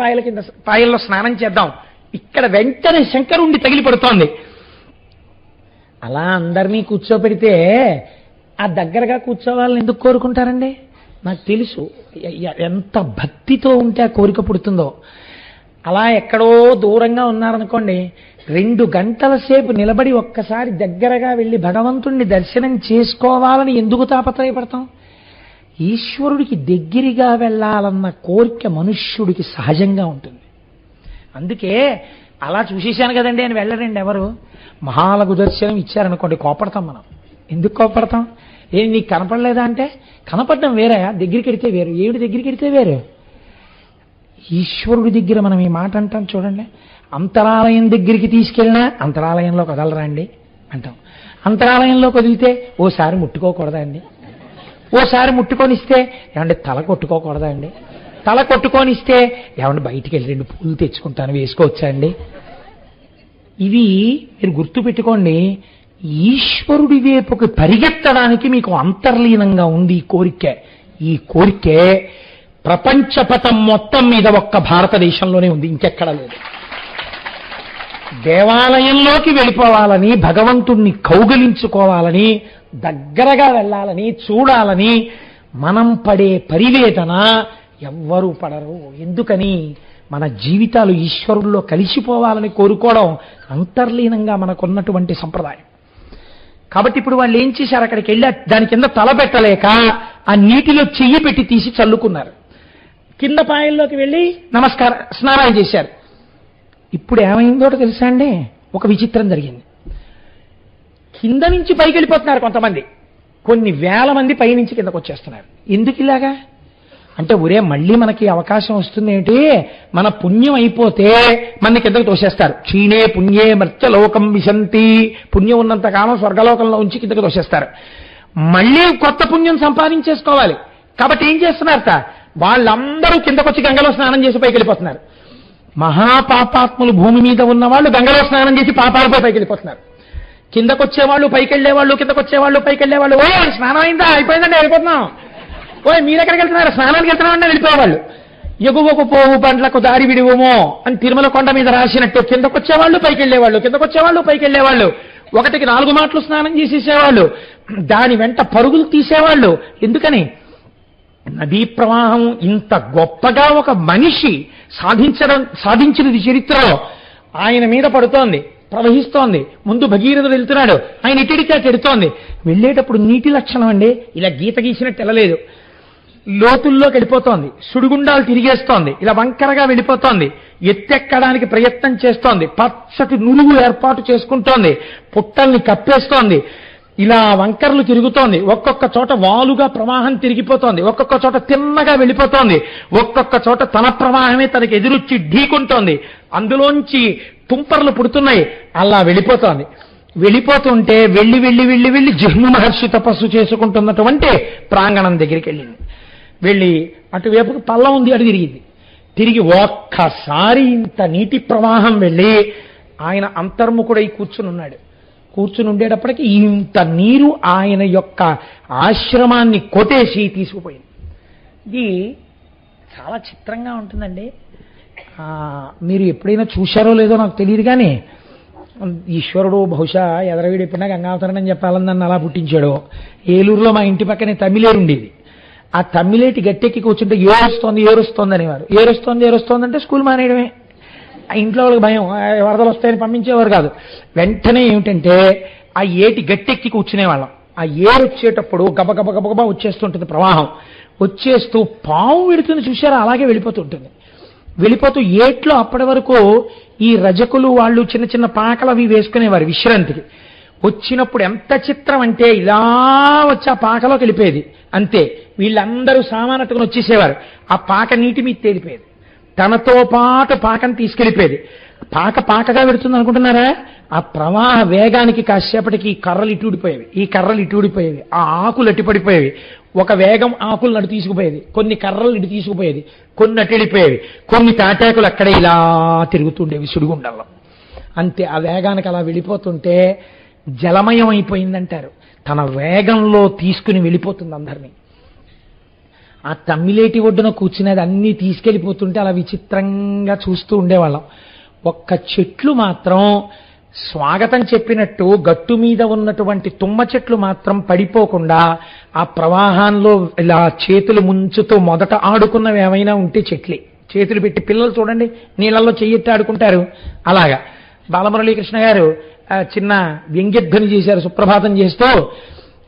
పాయల్లో స్నానం చేద్దాం. ఇక్కడ వెంటనే శంకరుండి తగిలి పడుతోంది. అలా అందరినీ కూర్చోపెడితే ఆ దగ్గరగా కూర్చోవాలని ఎందుకు కోరుకుంటారండి? నాకు తెలుసు ఎంత భక్తితో ఉంటే ఆ కోరిక పుడుతుందో. అలా ఎక్కడో దూరంగా ఉన్నారనుకోండి, 2 గంటల సేపు నిలబడి ఒక్కసారి దగ్గరగా వెళ్ళి భగవంతుణ్ణి దర్శనం చేసుకోవాలని ఎందుకు తాపత్రయపడతాం? ఈశ్వరుడికి దగ్గరగా వెళ్ళాలన్న కోరిక మనుష్యుడికి సహజంగా ఉంటుంది. అందుకే అలా చూసేశాను కదండి అని వెళ్ళరండి ఎవరు. మహాలఘు దర్శనం ఇచ్చారనుకోండి, కోపడతాం మనం. ఎందుకు కోపడతాం? ఏం నీకు కనపడలేదా అంటే, కనపడడం వేరే, దగ్గరికి వెడితే వేరు. ఏమిటి దగ్గరికి వెడితే వేరు? ఈశ్వరుడి దగ్గర మనం ఈ మాట అంటాం చూడండి. అంతరాలయం దగ్గరికి తీసుకెళ్ళినా అంతరాలయంలో కదలరా అండి అంటాం. అంతరాలయంలో కదిలితే ఓసారి ముట్టుకోకూడదా అండి? ఓసారి ముట్టుకొనిస్తే ఏమంటే తల కొట్టుకోకూడదా అండి? తల కొట్టుకొనిస్తే ఏమంటే బయటికి వెళ్ళి 2 పూలు తెచ్చుకుంటాను వేసుకోవచ్చా అండి? ఇవి మీరు గుర్తుపెట్టుకోండి. ఈశ్వరుడి వైపుకి పరిగెత్తడానికి మీకు అంతర్లీనంగా ఉంది ఈ కోరిక. ఈ కోరికే ప్రపంచపటం మొత్తం మీద ఒక్క భారతదేశంలోనే ఉంది, ఇంకెక్కడా లేదు. దేవాలయంలోకి వెళ్ళిపోవాలని, భగవంతుణ్ణి కౌగిలించుకోవాలని, దగ్గరగా వెళ్ళాలని, చూడాలని మనం పడే పరివేదన ఎవ్వరూ పడరు. ఎందుకని? మన జీవితాలు ఈశ్వరుల్లో కలిసిపోవాలని కోరుకోవడం అంతర్లీనంగా మనకున్నటువంటి సంప్రదాయం. కాబట్టి ఇప్పుడు వాళ్ళు ఏం చేశారు, అక్కడికి వెళ్ళి దాని కింద తల పెట్టలేక ఆ నీటిలో చెయ్యి పెట్టి తీసి చల్లుకున్నారు. కింద పాయల్లోకి వెళ్ళి స్నానం చేశారు. ఇప్పుడు ఏమైందో తెలుసా అండి? ఒక విచిత్రం జరిగింది. కింద నుంచి పైకి వెళ్ళిపోతున్నారు కొంతమంది, కొన్ని వేల మంది పైనుంచి కిందకు వచ్చేస్తున్నారు. ఎందుకు ఇలాగా అంటే, ఒరే మళ్ళీ మనకి అవకాశం వస్తుంది ఏంటి, మన పుణ్యం అయిపోతే మన కిందకు తోసేస్తారు. క్షీణే పుణ్యే మర్త్యలోకం విశంతి, పుణ్యం ఉన్నంత కాలం స్వర్గలోకంలో ఉంచి కిందకు తోసేస్తారు. మళ్ళీ కొత్త పుణ్యం సంపాదించేసుకోవాలి. కాబట్టి ఏం చేస్తున్నారట, వాళ్ళందరూ కిందకొచ్చి గంగలో స్నానం చేసి పైకి వెళ్ళిపోతున్నారు. మహాపాపాత్ములు భూమి మీద ఉన్న వాళ్ళు గంగలో స్నానం చేసి పాపాలపై పైకి వెళ్ళిపోతున్నారు. కిందకొచ్చేవాళ్ళు పైకి వెళ్ళేవాళ్ళు, కిందకొచ్చేవాళ్ళు పైకి వెళ్ళేవాళ్ళు. ఓ స్నానం అయిందా, అయిపోయిందండి, వెళ్ళిపోతున్నాం. ఓ మీరెక్కడికి వెళ్తున్నారు, స్నానానికి వెళ్తున్నామంటే వెళ్ళిపోయేవాళ్ళు. ఎగువకు పోవు పండ్లకు దారి విడివమో అని తిరుమల కొండ మీద రాసినట్టు కిందకొచ్చేవాళ్ళు పైకి వెళ్ళేవాళ్ళు, కిందకొచ్చేవాళ్ళు పైకి వెళ్ళేవాళ్ళు. ఒకటికి 4 మాటలు స్నానం చేసేసేవాళ్ళు, దాని వెంట పరుగులు తీసేవాళ్ళు. ఎందుకని? నదీ ప్రవాహం ఇంత గొప్పగా ఒక మనిషి సాధించినది చరిత్రలో. ఆయన మీద పడుతోంది, ప్రవహిస్తోంది. ముందు భగీరథుడు వెళ్తున్నాడు, ఆయన ఇటుడికి అటు ఎడుతోంది. వెళ్ళేటప్పుడు నీటి లక్షణం అండి, ఇలా గీత గీసినట్టు వెళ్ళలేదు, లోతుల్లోకి వెళ్ళిపోతోంది. సుడిగుండాలు తిరిగేస్తోంది, ఇలా వంకరగా వెళ్ళిపోతోంది. ఎత్తెక్కడానికి ప్రయత్నం చేస్తోంది, పచ్చటి నులుగు ఏర్పాటు చేసుకుంటోంది, పుట్టల్ని కప్పేస్తోంది, ఇలా వంకర్లు తిరుగుతోంది. ఒక్కొక్క చోట వాలుగా ప్రవాహం తిరిగిపోతోంది, ఒక్కొక్క చోట తిన్నగా వెళ్ళిపోతోంది, ఒక్కొక్క చోట తన ప్రవాహమే తనకి ఎదురొచ్చి ఢీకుంటోంది. అందులోంచి తుంపర్లు పుడుతున్నాయి. అలా వెళ్ళిపోతోంది. వెళ్ళిపోతుంటే వెళ్ళి వెళ్ళి వెళ్ళి వెళ్ళి జహ్ను మహర్షి తపస్సు చేసుకుంటున్నటువంటి ప్రాంగణం దగ్గరికి వెళ్ళింది. వెళ్ళి అటువైపుకు పల్లం ఉంది, అటు తిరిగింది. తిరిగి ఒక్కసారి ఇంత నీటి ప్రవాహం వెళ్ళి ఆయన అంతర్ముఖుడై కూర్చుని ఉన్నాడు. కూర్చుని ఉండేటప్పటికీ ఇంత నీరు ఆయన యొక్క ఆశ్రమాన్ని కొట్టేసి తీసుకుపోయింది. ఇది చాలా చిత్రంగా ఉంటుందండి. మీరు ఎప్పుడైనా చూశారో లేదో నాకు తెలియదు, కానీ ఈశ్వరుడు బహుశా ఎదరవీడు ఎప్పుడైనా గంగావతరణం చెప్పాలని నన్ను అలా పుట్టించాడు. ఏలూరులో మా ఇంటి పక్కనే తమిళేరు ఉండేది. ఆ తమిళేటి గట్టెక్కి కూర్చుంటే ఏరుస్తోంది ఏరుస్తోంది అనేవారు. ఏరుస్తోంది అంటే స్కూల్ మానేయడమే. ఇంట్లో వాళ్ళకి భయం, వరదలు వస్తాయని పంపించేవారు కాదు. వెంటనే ఏమిటంటే ఆ ఏటి గట్టెక్కి కూర్చునేవాళ్ళం. ఆ ఏరు వచ్చేటప్పుడు గబగబ గబగబా వచ్చేస్తుంటుంది ప్రవాహం. వచ్చేస్తూ పాము వెళుతుంది చూసారా, అలాగే వెళ్ళిపోతుంటుంది. వెళ్ళిపోతూ ఏట్లో అప్పటి వరకు ఈ రజకులు వాళ్ళు చిన్న చిన్న పాకలు అవి వేసుకునేవారు విశ్రాంతికి. వచ్చినప్పుడు ఎంత చిత్రం అంటే ఇలా వచ్చి ఆ పాకలోకి వెళ్ళిపోయేది అంతే. వీళ్ళందరూ సామానట్టుకుని వచ్చేసేవారు. ఆ పాక నీటి మీద తేలిపోయేది, తనతో పాటు పాకను తీసుకెళ్ళిపోయేది. పాకగా పెడుతుంది అనుకుంటున్నారా? ఆ ప్రవాహ వేగానికి కాసేపటికి ఈ కర్రలు ఇటు ఊడిపోయేవి, ఆ ఆకులు అట్టి పడిపోయేవి. ఒక వేగం ఆకులు అటు తీసుకుపోయేది, కొన్ని కర్రలు ఇటు తీసుకుపోయేది, కొన్ని అటు వెళ్ళిపోయేవి, కొన్ని తాటాకులు అక్కడే ఇలా తిరుగుతుండేవి సుడిగుండంలో. అంతే. ఆ వేగానికి అలా వెళ్ళిపోతుంటే జలమయం అయిపోయిందంటారు. తన వేగంలో తీసుకుని వెళ్ళిపోతుంది అందరినీ. ఆ తమ్మిలేటి ఒడ్డున కూర్చునేది అన్నీ తీసుకెళ్ళిపోతుంటే అలా విచిత్రంగా చూస్తూ ఉండేవాళ్ళం. ఒక్క చెట్లు మాత్రం స్వాగతం చెప్పినట్టు గట్టు మీద ఉన్నటువంటి తుమ్మ చెట్లు మాత్రం పడిపోకుండా ఆ ప్రవాహంలో ఇలా చేతులు ముంచుతూ మొదట ఆడుకున్నవి ఏమైనా ఉంటే చెట్లే. చేతులు పెట్టి పిల్లలు చూడండి నీళ్ళల్లో చెయ్యెత్తి ఆడుకుంటారు. అలాగా బాలమురళీకృష్ణ గారు చిన్న వ్యంగ్యధ్వని చేశారు సుప్రభాతం చేస్తూ.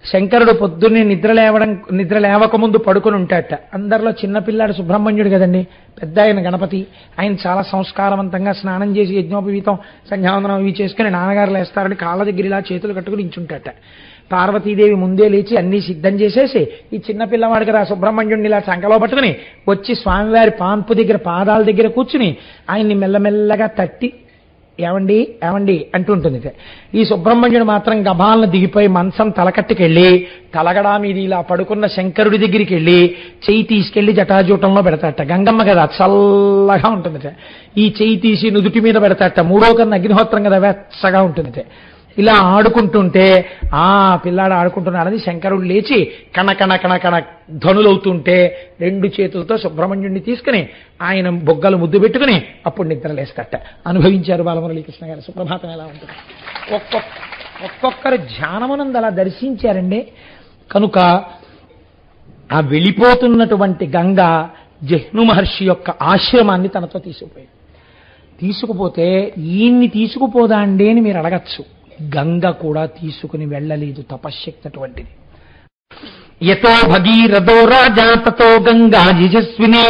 శంకరుడు పొద్దున్నే నిద్ర లేవకముందు పడుకుని ఉంటాడట. అందరిలో చిన్నపిల్లాడు సుబ్రహ్మణ్యుడు కదండి, పెద్ద ఆయన గణపతి. ఆయన చాలా సంస్కారవంతంగా స్నానం చేసి యజ్ఞోపవీతం సంధ్యావందనం ఇవి చేసుకుని నాన్నగారు లేస్తారని కాళ్ళ దగ్గర ఇలా చేతులు కట్టుకుని ఇంచుంటాట. పార్వతీదేవి ముందే లేచి అన్నీ సిద్ధం చేసేసి ఈ చిన్నపిల్లవాడికి రా సుబ్రహ్మణ్యుడిని ఇలా చంకలో పట్టుకుని వచ్చి స్వామివారి పాన్పు దగ్గర పాదాల దగ్గర కూర్చుని ఆయన్ని మెల్లమెల్లగా తట్టి ఏమండి ఏమండి అంటుంటుంది. ఈ సుబ్రహ్మణ్యుడు మాత్రం గభాలను దిగిపోయి మంచం తలకట్టుకెళ్ళి తలగడా మీద ఇలా పడుకున్న శంకరుడి దగ్గరికి వెళ్ళి చెయ్యి తీసుకెళ్లి జటాజూటంలో పెడతాట. గంగమ్మ కదా చల్లగా ఉంటుంది. ఈ చెయ్యి తీసి నుదుటి మీద పెడతాట. 3వ కన్నా అగ్నిహోత్రం కదా వెచ్చగా ఉంటుంది. ఇలా ఆడుకుంటుంటే ఆ పిల్లాడు ఆడుకుంటున్నాడని శంకరుడు లేచి కణ ధనులవుతుంటే 2 చేతులతో సుబ్రహ్మణ్యుడిని తీసుకుని ఆయన బొగ్గలు ముద్దు పెట్టుకుని అప్పుడు నిద్రలేస్తట. అనుభవించారు బాలమురళీకృష్ణ గారు. సుప్రభాతం ఎలా ఉంటుంది. ఒక్కొక్కరు ధ్యానమునందు అలా దర్శించారండి. కనుక ఆ వెళ్ళిపోతున్నటువంటి గంగ జహ్ను మహర్షి యొక్క ఆశ్రమాన్ని తనతో తీసుకుపోతే ఈయన్ని తీసుకుపోదా అండి అని మీరు అడగచ్చు. గంగ కూడా తీసుకుని వెళ్ళలేదు, తపశ్శక్తి అటువంటిది. యతో భగీరథో రాజా తతో గంగా యశస్విని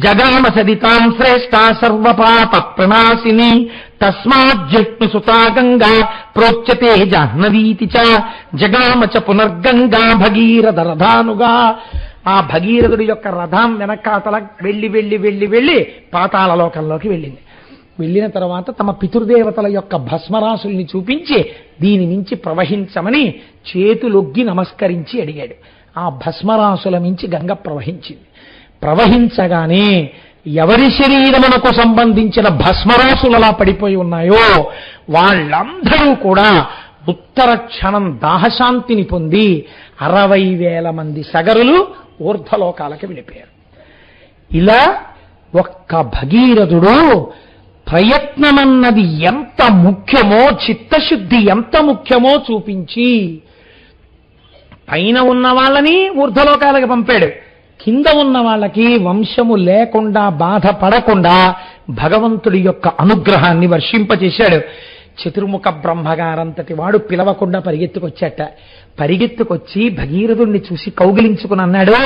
జగామ సరితాం శ్రేష్ఠ సర్వపాప ప్రణాశిని తస్మాజ్జహ్ను సుతా గంగా ప్రోచ్యతే జాహ్నవీతి చ జగామ చ పునర్గంగా భగీరథ రథానుగా. ఆ భగీరథుడి యొక్క రథం వెనకాతల వెళ్ళి వెళ్ళి వెళ్ళి వెళ్ళి పాతాళ లోకంలోకి వెళ్ళింది. వెళ్ళిన తర్వాత తమ పితృదేవతల యొక్క భస్మరాశుల్ని చూపించి దీని నుంచి ప్రవహించమని చేతులొగ్గి నమస్కరించి అడిగాడు. ఆ భస్మరాశుల మించి గంగ ప్రవహించింది. ప్రవహించగానే ఎవరి శరీరమునకు సంబంధించిన భస్మరాశులలా పడిపోయి ఉన్నాయో వాళ్ళందరూ కూడా ఉత్తర క్షణం దాహశాంతిని పొంది 60,000 మంది సగరులు ఊర్ధ్వలోకాలకి వెళ్ళిపోయారు. ఇలా ఒక్క భగీరథుడు ప్రయత్నమన్నది ఎంత ముఖ్యమో, చిత్తశుద్ధి ఎంత ముఖ్యమో చూపించి పైన ఉన్న వాళ్ళని ఊర్ధ్వలోకాలకు పంపాడు, కింద ఉన్న వాళ్ళకి వంశము లేకుండా బాధపడకుండా భగవంతుడి యొక్క అనుగ్రహాన్ని వర్షింపచేశాడు. చతుర్ముఖ బ్రహ్మగారంతటి వాడు పిలవకుండా పరిగెత్తుకొచ్చాట. పరిగెత్తుకొచ్చి భగీరథుణ్ణి చూసి కౌగిలించుకుని అన్నాడు,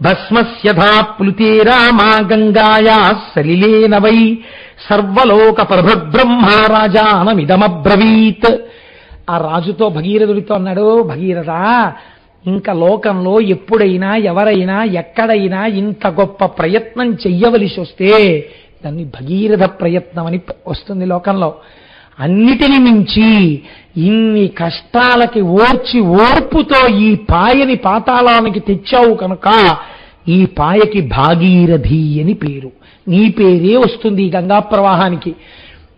భస్మస్యథా ప్లుతే రామా గంగాయా సలిలేన వై సర్వలోక ప్రభబ్రహ్మ రాజానమిదమబ్రవీత్. ఆ రాజుతో భగీరథుడితో అన్నాడు, భగీరథ, ఇంకా లోకంలో ఎప్పుడైనా ఎవరైనా ఎక్కడైనా ఇంత గొప్ప ప్రయత్నం చెయ్యవలసి వస్తే దాన్ని భగీరథ ప్రయత్నం అని వస్తుంది లోకంలో. అన్నిటిని మించి ఇన్ని కష్టాలకి ఓర్పుతో ఈ పాయని పాతాళానికి తెచ్చావు కనుక ఈ పాయకి భాగీరథి అని పేరు. నీ పేరే వస్తుంది ఈ గంగా ప్రవాహానికి.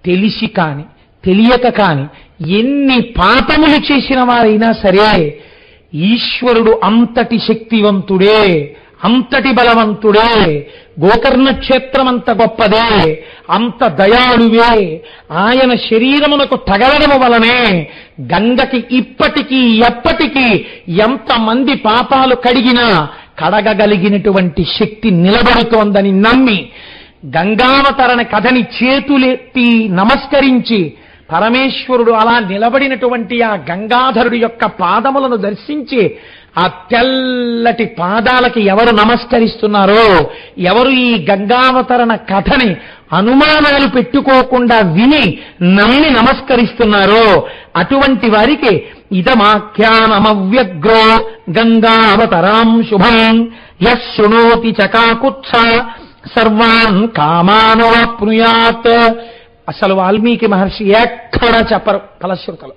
తెలిసి కాని తెలియక కాని ఎన్ని పాపములు చేసిన వారైనా సరే ఈశ్వరుడు అంతటి శక్తివంతుడే, అంతటి బలవంతుడే, గోకర్ణ క్షేత్రం అంత గొప్పదే, అంత దయాళువే. ఆయన శరీరమునకు తగలడము వలనే గంగకి ఇప్పటికీ ఎప్పటికీ ఎంతమంది పాపాలు కడిగినా కడగగలిగినటువంటి శక్తి నిలబడుతోందని నమ్మి గంగావతరణ కథని చేతులెత్తి నమస్కరించి పరమేశ్వరుడు అలా నిలబడినటువంటి ఆ గంగాధరుడి యొక్క పాదములను దర్శించి ఆ తెల్లటి పాదాలకి ఎవరు నమస్కరిస్తున్నారో, ఎవరు ఈ గంగావతరణ కథని అనుమానాలు పెట్టుకోకుండా విని నమ్మి నమస్కరిస్తున్నారో అటువంటి వారికి ఇదమాఖ్యానమవ్యగ్రో గంగావతరాం శుభం యః శృణోతి చకాకుత్స సర్వాన్ కామానవాప్నుయాత్. అసలు వాల్మీకి మహర్షి ఎక్కడ చెప్పరు ఫలశ్రుతులు.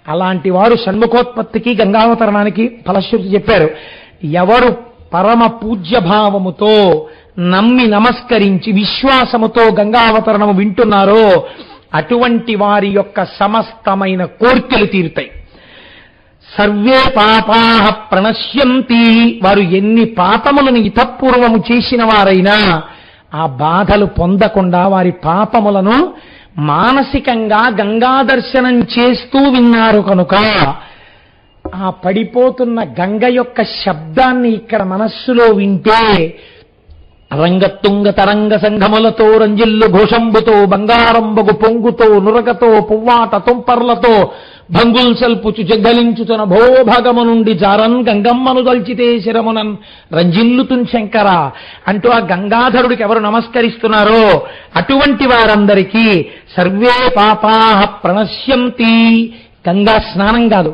అలాంటి వారు షణ్ముఖోత్పత్తికి గంగావతరణానికి ఫలశ్రుతి చెప్పారు. ఎవరు పరమ పూజ్యభావముతో నమ్మి నమస్కరించి విశ్వాసముతో గంగావతరణము వింటున్నారో అటువంటి వారి యొక్క సమస్తమైన కోర్కెలు తీరుతాయి. సర్వే పాపాః ప్రణశ్యంతి. వారు ఎన్ని పాపములను ఇతపూర్వము చేసిన వారైనా ఆ బాధలు పొందకుండా వారి పాపములను మానసికంగా గంగా దర్శనం చేస్తూ విన్నారు కనుక ఆ పడిపోతున్న గంగ యొక్క శబ్దాన్ని ఇక్కడ మనస్సులో వింటే రంగతుంగ తరంగ సంఘములతో రంజిల్లు ఘోషంబుతో బంగారంబగు పొంగుతో నురగతో పువ్వాట తుంపర్లతో భంగుల్ సల్పుచు జగ్గలించుతున్న భోభాగము నుండి జారన్ గంగమ్మను దల్చితే శిరమునన్ రంజిల్లుతున్ శంకర అంటూ ఆ గంగాధరుడికి ఎవరు నమస్కరిస్తున్నారో అటువంటి వారందరికీ సర్వే పాపాః ప్రణశ్యంతి. గంగా స్నానం కాదు,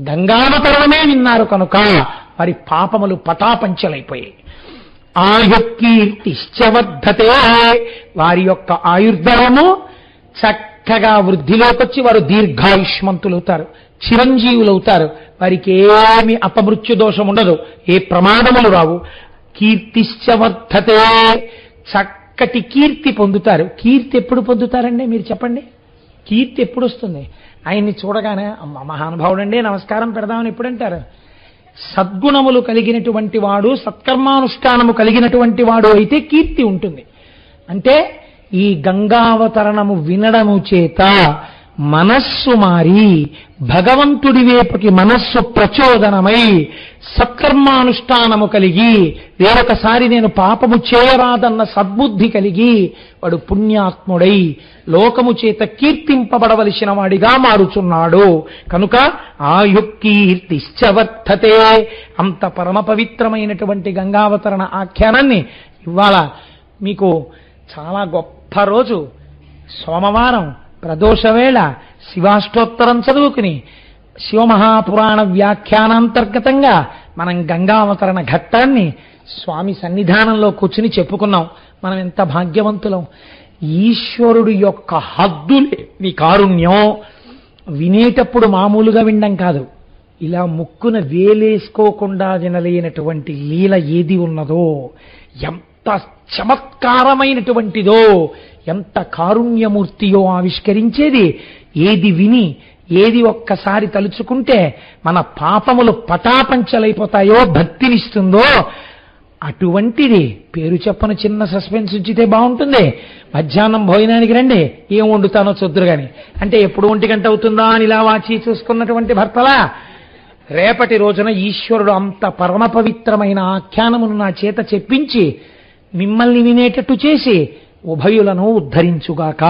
గంగావతరణమే విన్నారు కనుక వారి పాపములు పటాపంచలైపోయాయి. ఆయుకీర్తిశ్చవర్ధతే. వారి యొక్క ఆయుర్దాయము చక్కగా వృద్ధిలోకొచ్చి వారు దీర్ఘాయుష్మంతులవుతారు, చిరంజీవులవుతారు. వారికి ఏమి అపమృత్యు దోషం ఉండదు, ఏ ప్రమాదములు రావు. కీర్తిశ్చవర్ధతే. చక్కటి కీర్తి పొందుతారు. కీర్తి ఎప్పుడు పొందుతారండి మీరు చెప్పండి? కీర్తి ఎప్పుడు వస్తుంది? ఆయన్ని చూడగానే అమ్మ మహానుభావుడండి నమస్కారం పెడదామని ఎప్పుడంటారు? సద్గుణములు కలిగినటువంటి వాడు, సత్కర్మానుష్ఠానము కలిగినటువంటి వాడు అయితే కీర్తి ఉంటుంది. అంటే ఈ గంగావతరణము వినడము చేత మనస్సు మారి భగవంతుడి వైపుకి మనస్సు ప్రచోదనమై సత్కర్మానుష్ఠానము కలిగి వేరొకసారి నేను పాపము చేయరాదన్న సద్బుద్ధి కలిగి వాడు పుణ్యాత్ముడై లోకము చేత కీర్తింపబడవలసిన వాడిగా మారుచున్నాడు. కనుక ఆయుకీర్తిశ్చవర్ధతే. అంత పరమ పవిత్రమైనటువంటి గంగావతరణ ఆఖ్యానాన్ని ఇవాళ మీకు చాలా గొప్ప రోజు సోమవారం ప్రదోషవేళ శివాష్టోత్తరం చదువుకుని శివమహాపురాణ వ్యాఖ్యానాంతర్గతంగా మనం గంగావతరణ ఘట్టాన్ని స్వామి సన్నిధానంలో కూర్చుని చెప్పుకున్నాం. మనం ఎంత భాగ్యవంతులం. ఈశ్వరుడు యొక్క హద్దులేని కారుణ్యం వినేటప్పుడు మామూలుగా వినడం కాదు, ఇలా ముక్కున వేలేసుకోకుండా వినలేనటువంటి లీల ఏది ఉన్నదో, ఎంత చమత్కారమైనటువంటిదో, ఎంత కారుణ్యమూర్తియో ఆవిష్కరించేది ఏది విని ఏది ఒక్కసారి తలుచుకుంటే మన పాపములు పటాపంచలైపోతాయో భక్తినిస్తుందో అటువంటిది పేరు చెప్పని చిన్న సస్పెన్స్ ఉంచితే బాగుంటుంది. మధ్యాహ్నం భోజనానికి రండి, ఏం వండుతానో చొద్దురు గాని అంటే ఎప్పుడు 1 గంట అవుతుందా అని ఇలా వాచి చూసుకున్నటువంటి భర్తలా రేపటి రోజున ఈశ్వరుడు అంత పరమ పవిత్రమైన ఆఖ్యానమును నా చేత చెప్పించి మిమ్మల్ని వినేటట్టు చేసి ఉభయులను ఉద్ధరించుగాక.